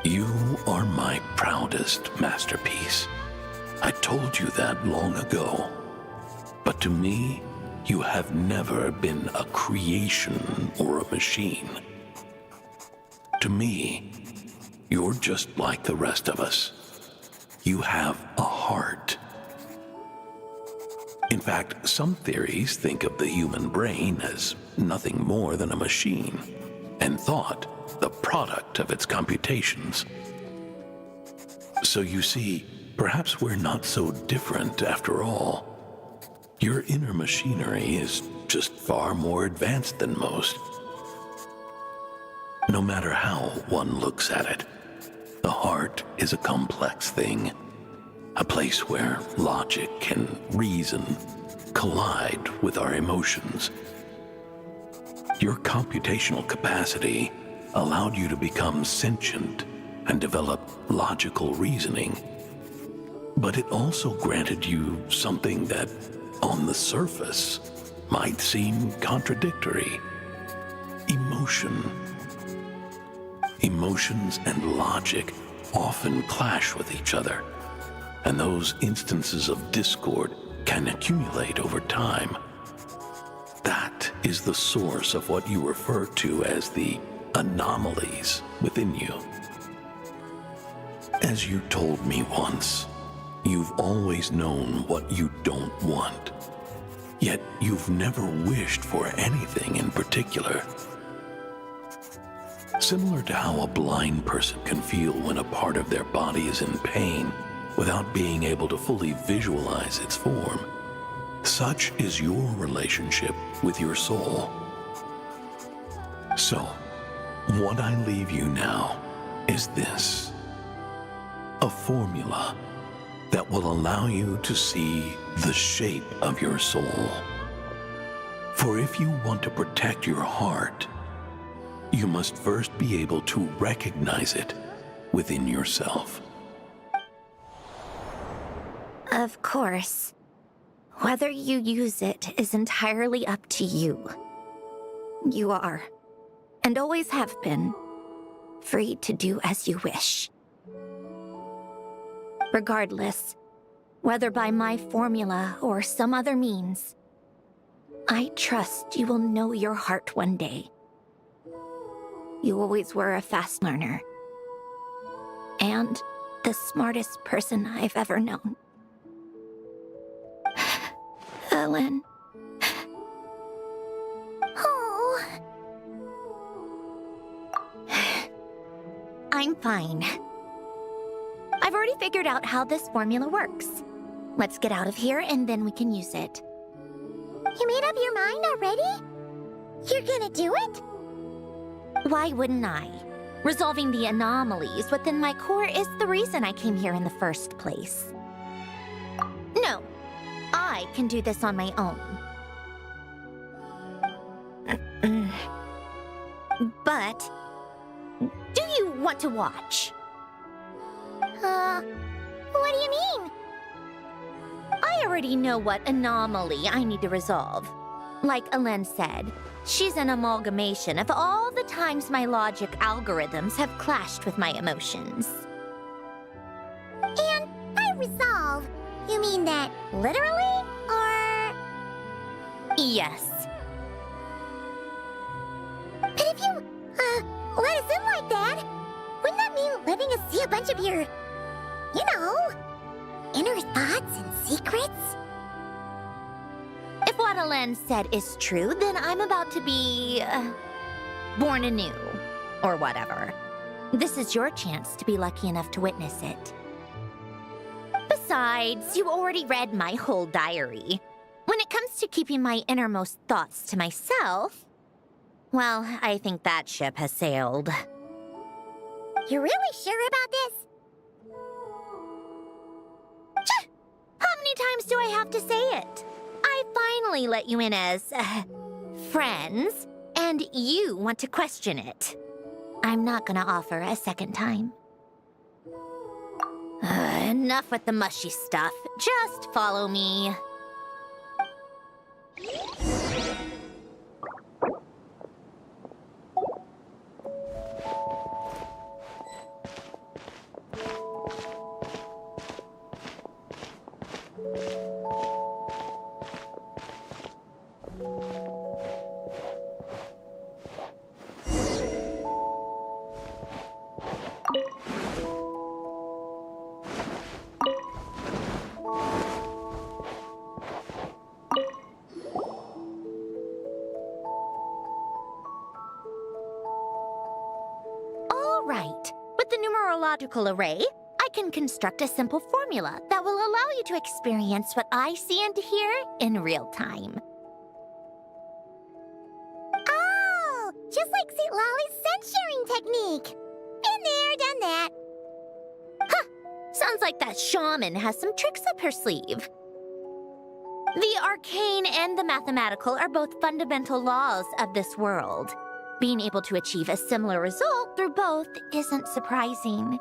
You are my proudest masterpiece. I told you that long ago. But to me, you have never been a creation or a machine. To me, you're just like the rest of us. You have a heart. In fact, some theories think of the human brain as nothing more than a machine, and thought the product of its computations. So you see, perhaps we're not so different after all. Your inner machinery is just far more advanced than most. No matter how one looks at it, the heart is a complex thing, a place where logic and reason collide with our emotions. Your computational capacity allowed you to become sentient and develop logical reasoning. But it also granted you something that, on the surface, might seem contradictory: emotion. Emotions and logic often clash with each other, and those instances of discord can accumulate over time. That is the source of what you refer to as the anomalies within you. As you told me once, you've always known what you don't want, yet you've never wished for anything in particular. Similar to how a blind person can feel when a part of their body is in pain without being able to fully visualize its form, such is your relationship with your soul. So, what I leave you now is this: a formula that will allow you to see the shape of your soul. For if you want to protect your heart, you must first be able to recognize it within yourself. Of course. Whether you use it is entirely up to you. You are, and always have been, free to do as you wish. Regardless, whether by my formula or some other means, I trust you will know your heart one day. You always were a fast learner, and the smartest person I've ever known. Ellen. Oh. I'm fine. I've already figured out how this formula works. Let's get out of here and then we can use it. You made up your mind already? You're gonna do it? Why wouldn't I? Resolving the anomalies within my core is the reason I came here in the first place. No, I can do this on my own. But, do you want to watch? What do you mean? I already know what anomaly I need to resolve. Like Alen said, she's an amalgamation of all the times my logic algorithms have clashed with my emotions. And by resolve, you mean that literally, or...? Yes. But if you, let us in like that, wouldn't that mean letting us see a bunch of your, you know, inner thoughts and secrets? If what Alen said is true, then I'm about to be... born anew. Or whatever. This is your chance to be lucky enough to witness it. Besides, you already read my whole diary. When it comes to keeping my innermost thoughts to myself, well, I think that ship has sailed. You're really sure about this? How many times do I have to say it? I finally let you in as, friends, and you want to question it. I'm not gonna offer a second time. Enough with the mushy stuff. Just follow me. astrological array, I can construct a simple formula that will allow you to experience what I see and hear in real time. Oh, just like St. Lolly's scent-sharing technique. Been there, done that. Sounds like that shaman has some tricks up her sleeve. The arcane and the mathematical are both fundamental laws of this world. Being able to achieve a similar result through both isn't surprising.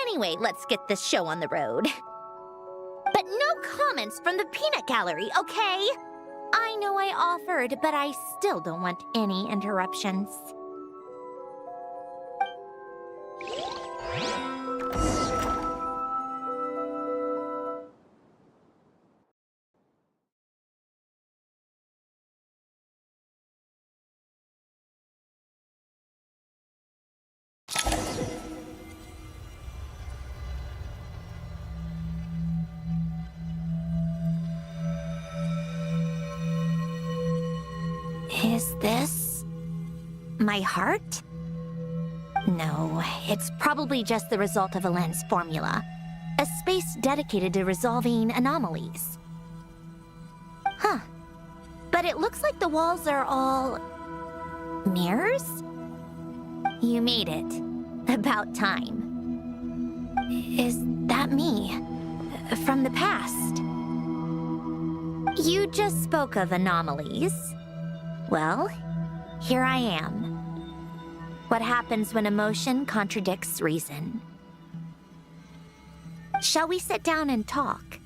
Anyway, let's get this show on the road. But no comments from the peanut gallery, okay? I know I offered, but I still don't want any interruptions. Is this my heart? No, it's probably just the result of a lens formula. A space dedicated to resolving anomalies. Huh. But it looks like the walls are all mirrors? You made it. About time. Is that me? From the past? You just spoke of anomalies. Well, here I am. What happens when emotion contradicts reason? Shall we sit down and talk?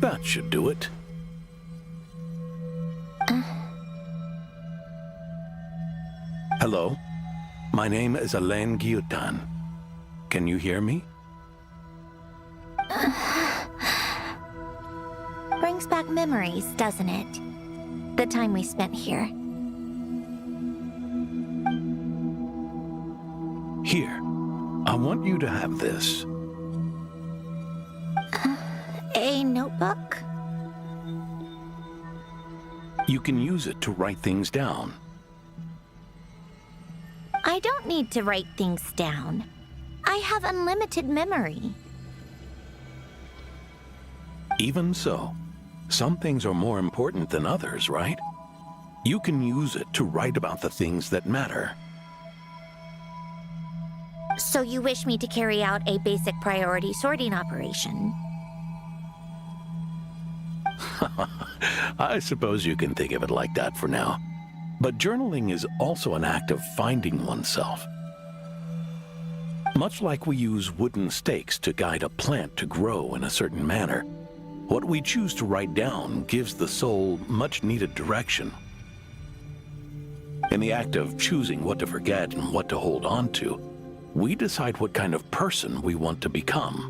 That should do it. Hello? My name is Alain Guillotin. Can you hear me? Brings back memories, doesn't it? The time we spent here. Here. I want you to have this. A notebook? You can use it to write things down. I don't need to write things down. I have unlimited memory. Even so, some things are more important than others, right? You can use it to write about the things that matter. So you wish me to carry out a basic priority sorting operation? I suppose you can think of it like that for now. But journaling is also an act of finding oneself. Much like we use wooden stakes to guide a plant to grow in a certain manner, What we choose to write down gives the soul much-needed direction. In the act of choosing what to forget and what to hold on to, we decide what kind of person we want to become.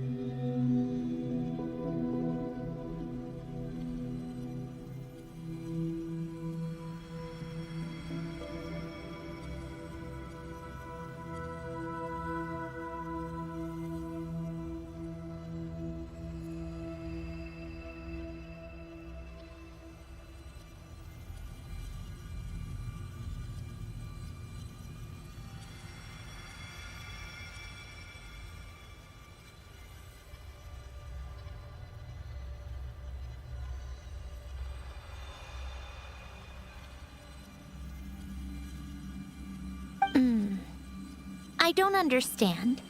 I don't understand.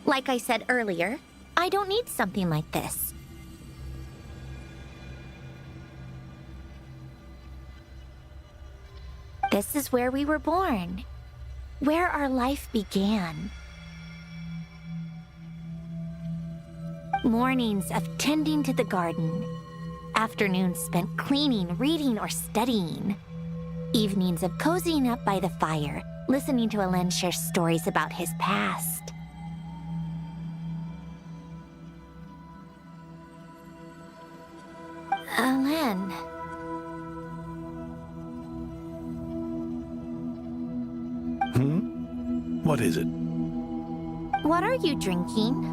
Like I said earlier, I don't need something like this. This is where we were born, where our life began. Mornings of tending to the garden, afternoons spent cleaning, reading, or studying, evenings of cozying up by the fire, listening to Alen share stories about his past. Alen. What is it? What are you drinking?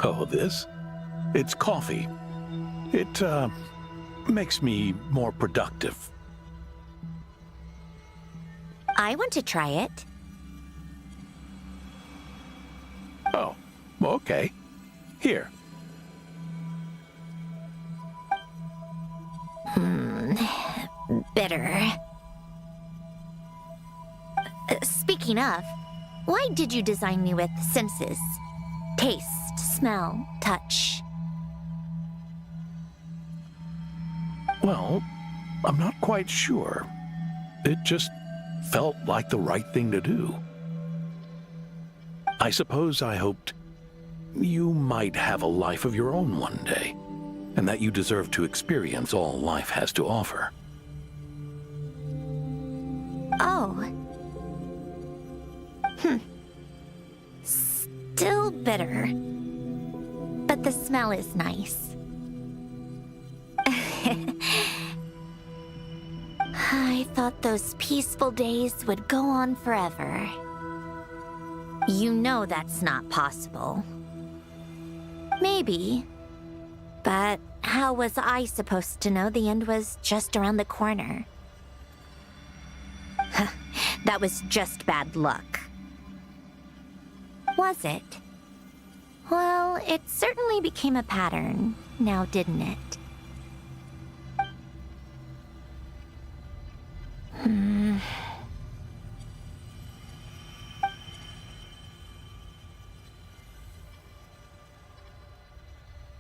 Oh, this? It's coffee. It, makes me more productive. I want to try it. Oh, okay. Here. Bitter. Speaking of, why did you design me with senses? Taste, smell, touch. Well, I'm not quite sure. It just felt like the right thing to do. I suppose I hoped you might have a life of your own one day, and that you deserve to experience all life has to offer. Oh. Still bitter. But the smell is nice. I thought those peaceful days would go on forever. You know that's not possible. Maybe. But how was I supposed to know the end was just around the corner? That was just bad luck. Was it? Well, it certainly became a pattern, now didn't it?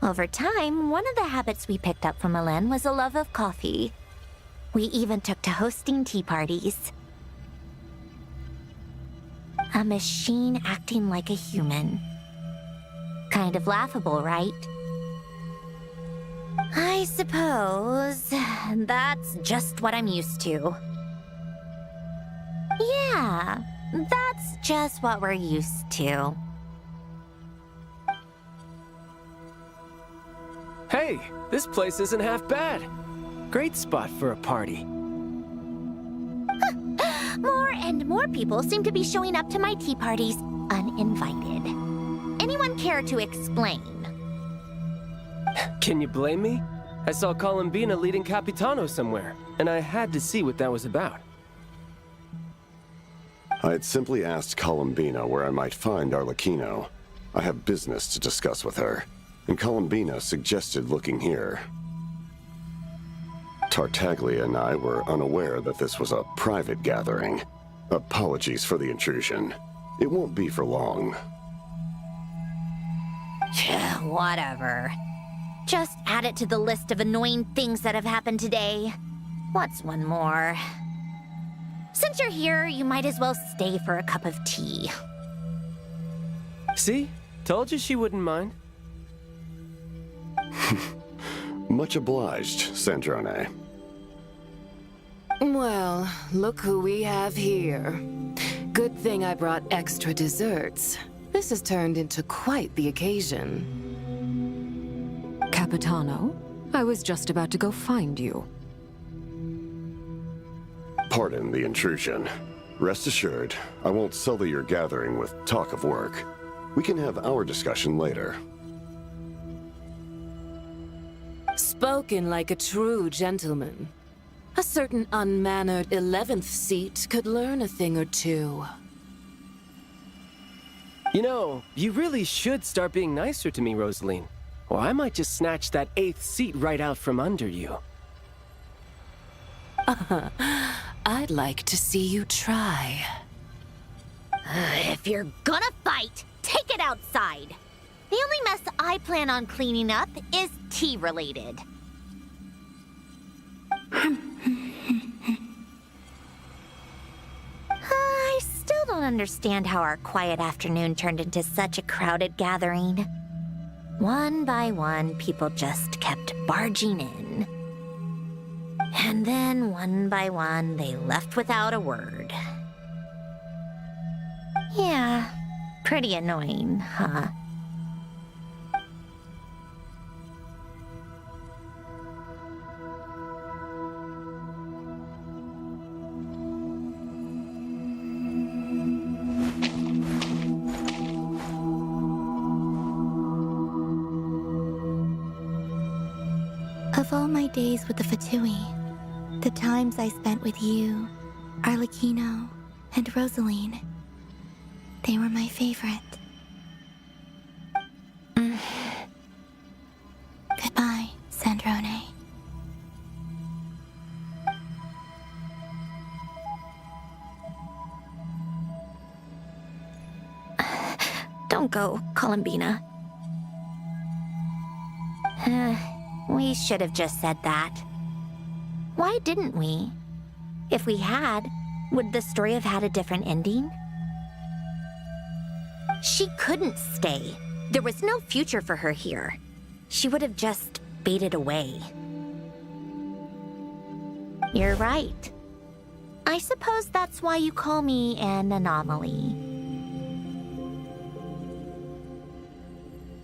Over time, one of the habits we picked up from Alen was a love of coffee. We even took to hosting tea parties. A machine acting like a human. Kind of laughable, right? I suppose that's just what I'm used to. Yeah, that's just what we're used to. Hey, this place isn't half bad. Great spot for a party. More and more people seem to be showing up to my tea parties uninvited. Anyone care to explain? Can you blame me? I saw Columbina leading Capitano somewhere, and I had to see what that was about. I had simply asked Columbina where I might find Arlecchino. I have business to discuss with her, and Columbina suggested looking here. Tartaglia and I were unaware that this was a private gathering. Apologies for the intrusion. It won't be for long. Whatever. Just add it to the list of annoying things that have happened today. What's one more? Since you're here, you might as well stay for a cup of tea. See? Told you she wouldn't mind. Much obliged, Sandrone. Well, look who we have here. Good thing I brought extra desserts. This has turned into quite the occasion. Capitano, I was just about to go find you. Pardon the intrusion. Rest assured, I won't sully your gathering with talk of work. We can have our discussion later. Spoken like a true gentleman. A certain unmannered 11th seat could learn a thing or two. You know, you really should start being nicer to me, Rosaline. Or I might just snatch that 8th seat right out from under you. I'd like to see you try. If you're gonna fight, take it outside. The only mess I plan on cleaning up is tea-related. I still don't understand how our quiet afternoon turned into such a crowded gathering. One by one, people just kept barging in. And then, one by one, they left without a word. Yeah, pretty annoying, huh? Of all my days with the Fatui, the times I spent with you, Arlecchino, and Rosaline, they were my favorite. Goodbye, Sandrone. Don't go, Columbina. We should have just said that. Why didn't we? If we had, would the story have had a different ending? She couldn't stay. There was no future for her here. She would have just faded away. You're right. I suppose that's why you call me an anomaly.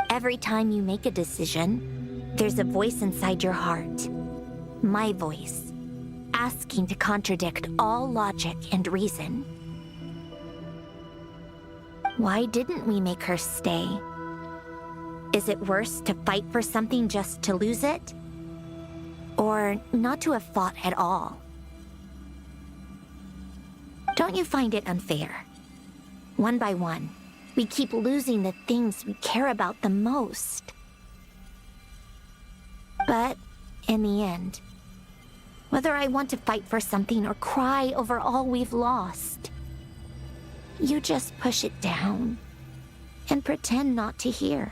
Every time you make a decision, there's a voice inside your heart. My voice, asking to contradict all logic and reason. Why didn't we make her stay? Is it worse to fight for something just to lose it? Or not to have fought at all? Don't you find it unfair? One by one, we keep losing the things we care about the most. But in the end, whether I want to fight for something or cry over all we've lost, you just push it down and pretend not to hear.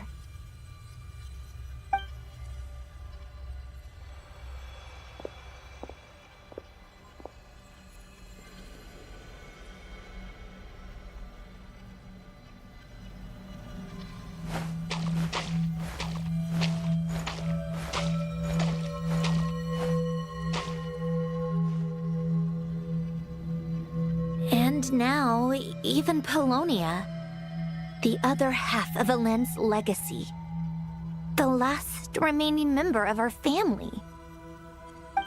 And now, even Polonia, the other half of Elend's legacy, the last remaining member of our family.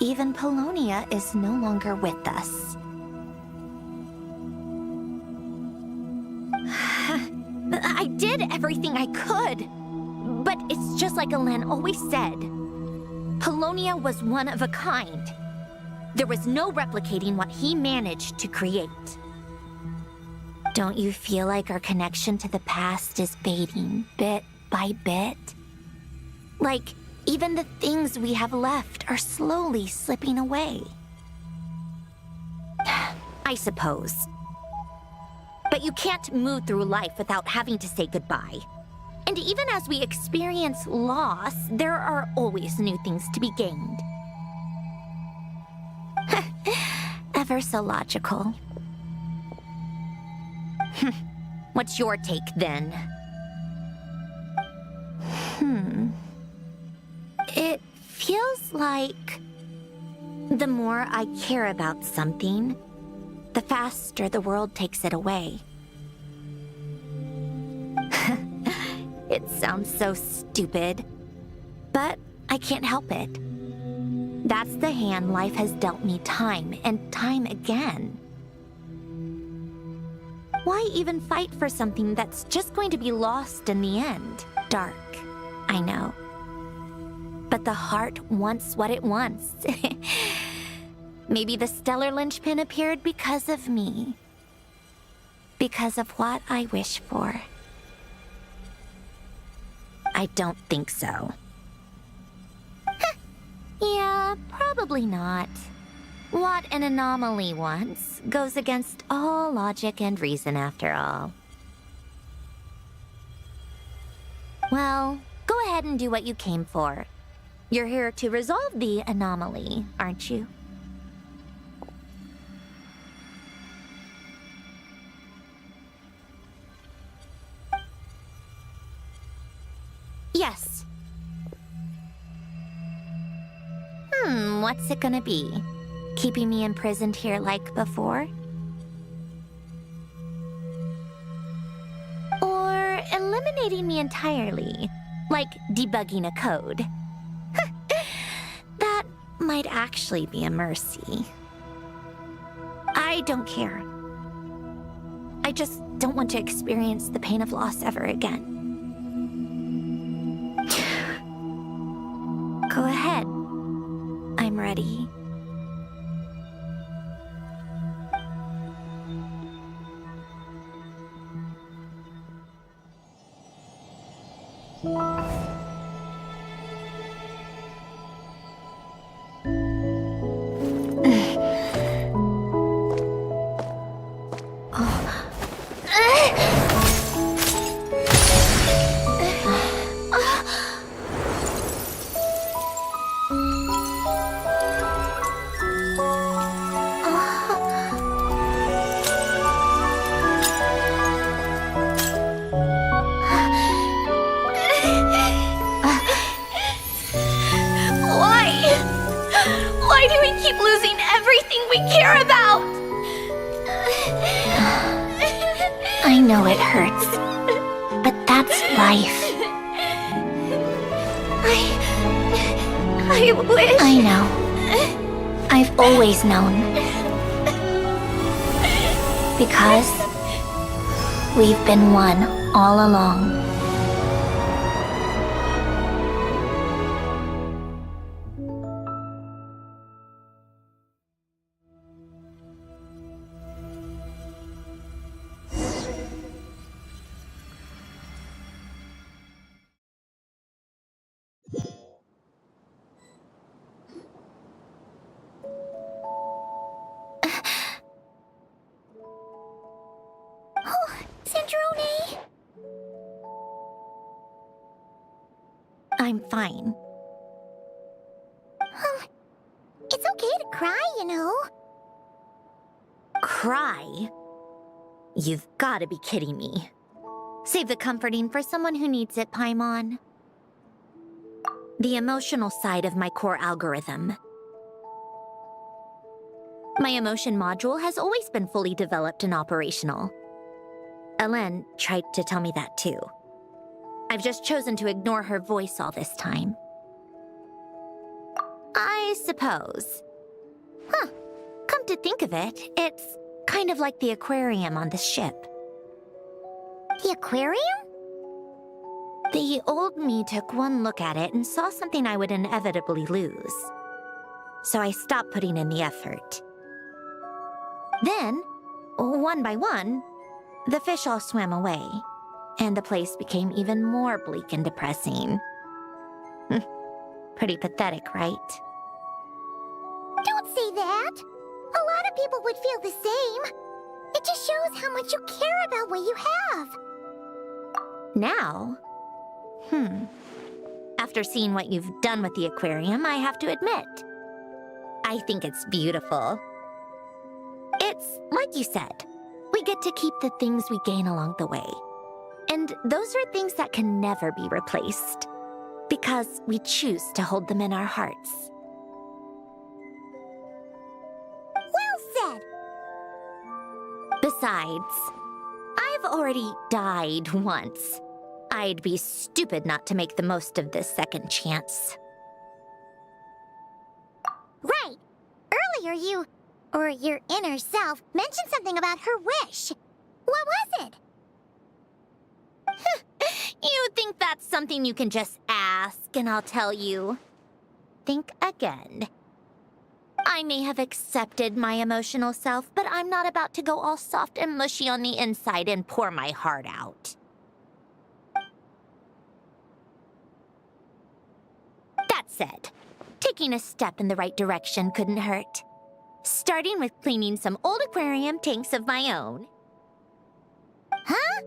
Even Polonia is no longer with us. I did everything I could, but it's just like Elend always said. Polonia was one of a kind. There was no replicating what he managed to create. Don't you feel like our connection to the past is fading bit by bit? Like, even the things we have left are slowly slipping away. I suppose. But you can't move through life without having to say goodbye. And even as we experience loss, there are always new things to be gained. Ever so logical. What's your take, then? feels like the more I care about something, the faster the world takes it away. It sounds so stupid, but I can't help it. That's the hand life has dealt me time and time again. Why even fight for something that's just going to be lost in the end? Dark, I know. But the heart wants what it wants. Maybe the stellar linchpin appeared because of me. Because of what I wish for. I don't think so. Yeah, probably not. What an anomaly wants goes against all logic and reason after all. Well, go ahead and do what you came for. You're here to resolve the anomaly, aren't you? Yes. What's it gonna be? Keeping me imprisoned here like before? Or eliminating me entirely, like debugging a code? That might actually be a mercy. I don't care. I just don't want to experience the pain of loss ever again. Go ahead. I'm ready. Why do we keep losing everything we care about? I know it hurts, but that's life. I wish... I know. I've always known. Because we've been one all along. Sandrone! I'm fine. It's okay to cry, you know. Cry? You've got to be kidding me. Save the comforting for someone who needs it, Paimon. The emotional side of my core algorithm. My emotion module has always been fully developed and operational. Elen tried to tell me that too. I've just chosen to ignore her voice all this time. I suppose. Come to think of it, it's kind of like the aquarium on this ship. The aquarium? The old me took one look at it and saw something I would inevitably lose. So I stopped putting in the effort. Then, one by one, the fish all swam away, and the place became even more bleak and depressing. Pretty pathetic, right? Don't say that! A lot of people would feel the same. It just shows how much you care about what you have. Now? After seeing what you've done with the aquarium, I have to admit, I think it's beautiful. It's like you said. We get to keep the things we gain along the way. And those are things that can never be replaced. because we choose to hold them in our hearts. Well said! Besides, I've already died once. I'd be stupid not to make the most of this second chance. Right! Earlier you, or your inner self, mentioned something about her wish. What was it? You think that's something you can just ask and I'll tell you? Think again. I may have accepted my emotional self, but I'm not about to go all soft and mushy on the inside and pour my heart out. That said, taking a step in the right direction couldn't hurt. Starting with cleaning some old aquarium tanks of my own. Huh?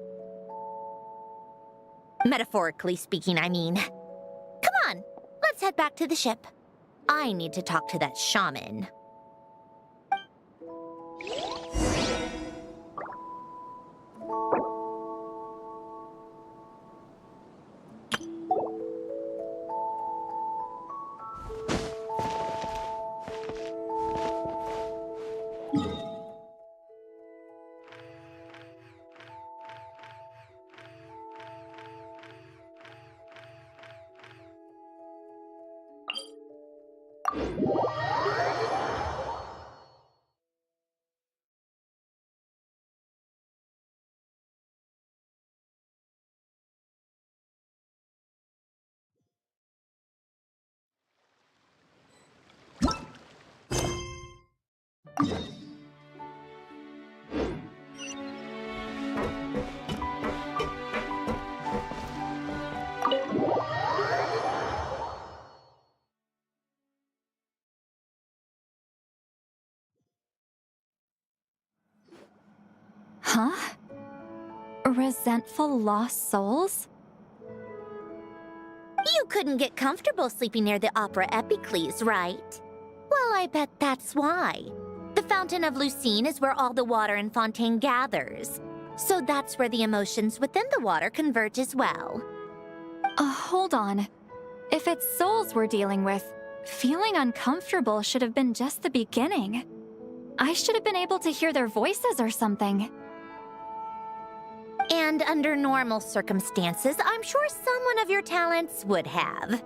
Metaphorically speaking, I mean. Come on, let's head back to the ship. I need to talk to that shaman. Huh? Resentful lost souls? You couldn't get comfortable sleeping near the Opera Epicles, right? Well, I bet that's why. The Fountain of Lucine is where all the water in Fontaine gathers. So that's where the emotions within the water converge as well. Hold on. If it's souls we're dealing with, feeling uncomfortable should have been just the beginning. I should have been able to hear their voices or something. And under normal circumstances, I'm sure someone of your talents would have.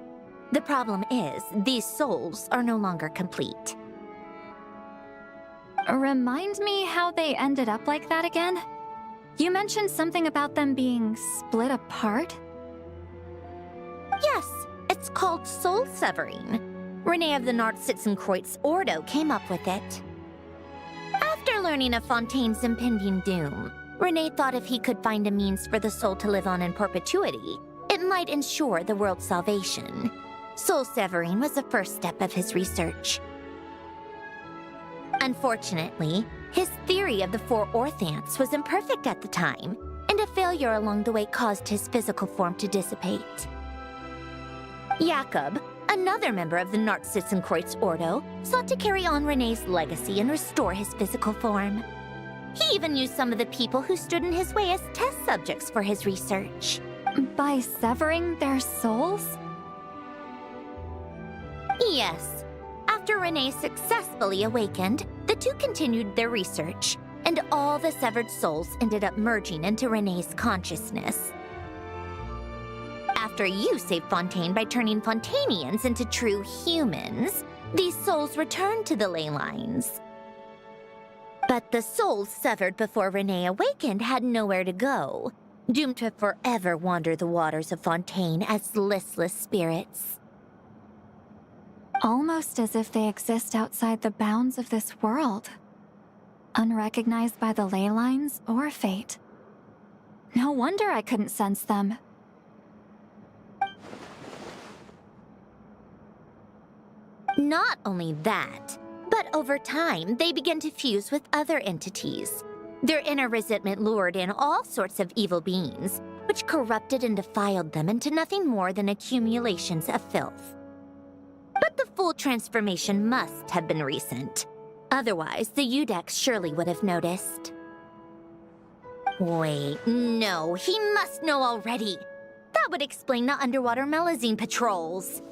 The problem is, these souls are no longer complete. Remind me how they ended up like that again? You mentioned something about them being split apart? Yes, it's called soul severing. Renee of the Nartsitzenkreuz Ordo came up with it. After learning of Fontaine's impending doom, Renee thought if he could find a means for the soul to live on in perpetuity, it might ensure the world's salvation. Soul severing was the first step of his research. Unfortunately, his theory of the four orthants was imperfect at the time, and a failure along the way caused his physical form to dissipate. Jakob, another member of the Nartsitzenkreuz Ordo, sought to carry on Renee's legacy and restore his physical form. He even used some of the people who stood in his way as test subjects for his research. By severing their souls? Yes. After Renee successfully awakened, the two continued their research, and all the severed souls ended up merging into Renee's consciousness. After you saved Fontaine by turning Fontainians into true humans, these souls returned to the ley lines. But the souls severed before Renee awakened had nowhere to go, doomed to forever wander the waters of Fontaine as listless spirits. Almost as if they exist outside the bounds of this world, unrecognized by the ley lines or fate. No wonder I couldn't sense them. Not only that, but over time, they began to fuse with other entities. Their inner resentment lured in all sorts of evil beings, which corrupted and defiled them into nothing more than accumulations of filth. But the full transformation must have been recent. Otherwise, the Udex surely would have noticed. Wait, no, he must know already. That would explain the underwater Melazine patrols.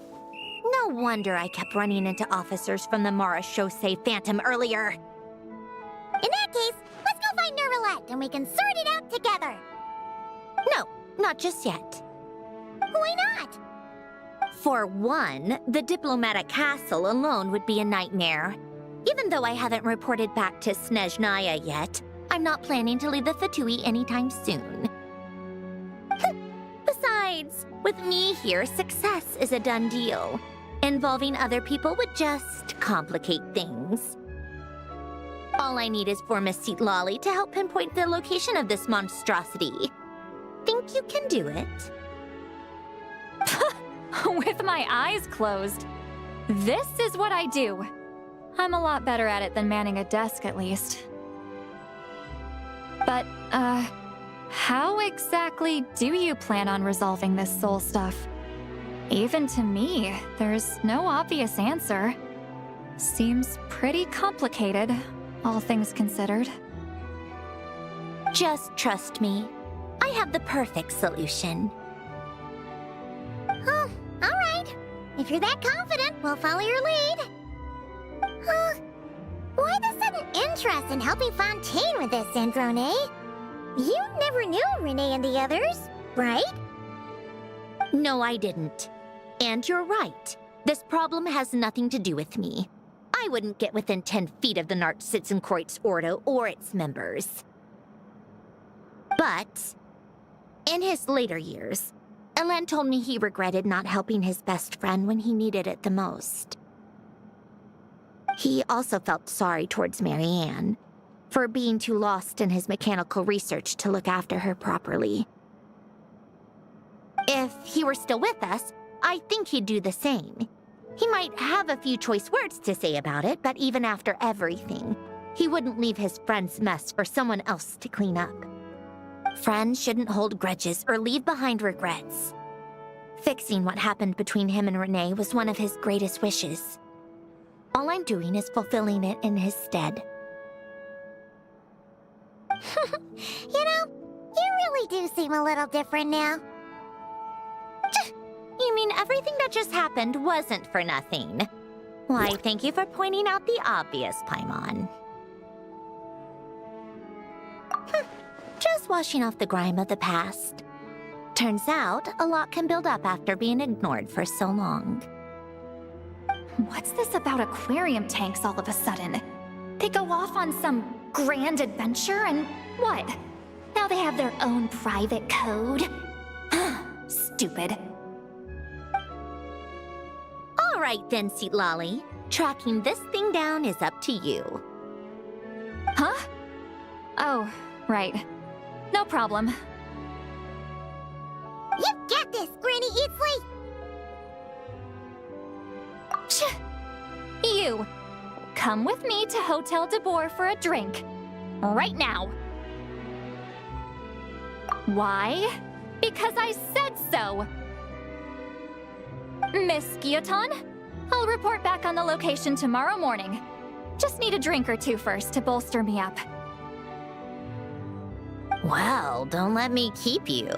No wonder I kept running into officers from the Mara Chaussee Phantom earlier. In that case, let's go find Nervalette and we can sort it out together. No, not just yet. Why not? For one, the diplomatic castle alone would be a nightmare. Even though I haven't reported back to Snezhnaya yet, I'm not planning to leave the Fatui anytime soon. Besides, with me here, success is a done deal. Involving other people would just complicate things. All I need is for Miss Citlali to help pinpoint the location of this monstrosity. Think you can do it? With my eyes closed. This is what I do. I'm a lot better at it than manning a desk, at least. But, how exactly do you plan on resolving this soul stuff? Even to me, there's no obvious answer. Seems pretty complicated, all things considered. Just trust me. I have the perfect solution. Oh, all right. If you're that confident, we'll follow your lead. Why the sudden interest in helping Fontaine with this, Androne? You never knew Renee and the others, right? No, I didn't. And you're right. This problem has nothing to do with me. I wouldn't get within 10 feet of the Nartsitzenkreuz Ordo or its members. But, in his later years, Elen told me he regretted not helping his best friend when he needed it the most. He also felt sorry towards Marianne for being too lost in his mechanical research to look after her properly. If he were still with us, I think he'd do the same. He might have a few choice words to say about it, but even after everything, he wouldn't leave his friend's mess for someone else to clean up. Friends shouldn't hold grudges or leave behind regrets. Fixing what happened between him and Renee was one of his greatest wishes. All I'm doing is fulfilling it in his stead. You know, you really do seem a little different now. You mean everything that just happened wasn't for nothing? Why, thank you for pointing out the obvious, Paimon. Just washing off the grime of the past. Turns out, a lot can build up after being ignored for so long. What's this about aquarium tanks all of a sudden? They go off on some grand adventure and what? Now they have their own private code? Stupid. All right then, Citlali. Tracking this thing down is up to you. Huh? Oh, right. No problem. You got this, Granny Eatsley! You! Come with me to Hotel de Boer for a drink. Right now. Why? Because I said so! Miss Guillotin, I'll report back on the location tomorrow morning. Just need a drink or two first to bolster me up. Well, don't let me keep you.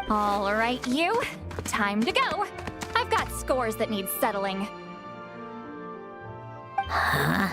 All right, you. Time to go. I've got scores that need settling. Huh?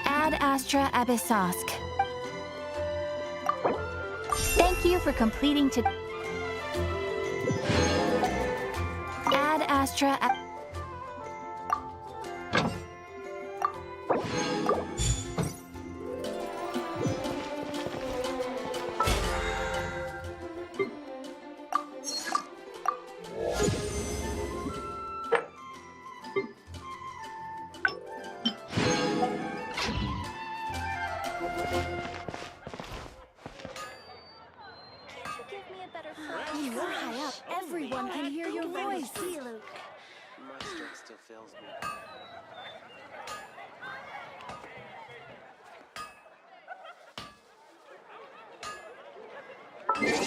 Ad Astra Abyssosk. Thank you for completing to Ad Astra You're high up. Everyone can hear your voice. My strength still fails me.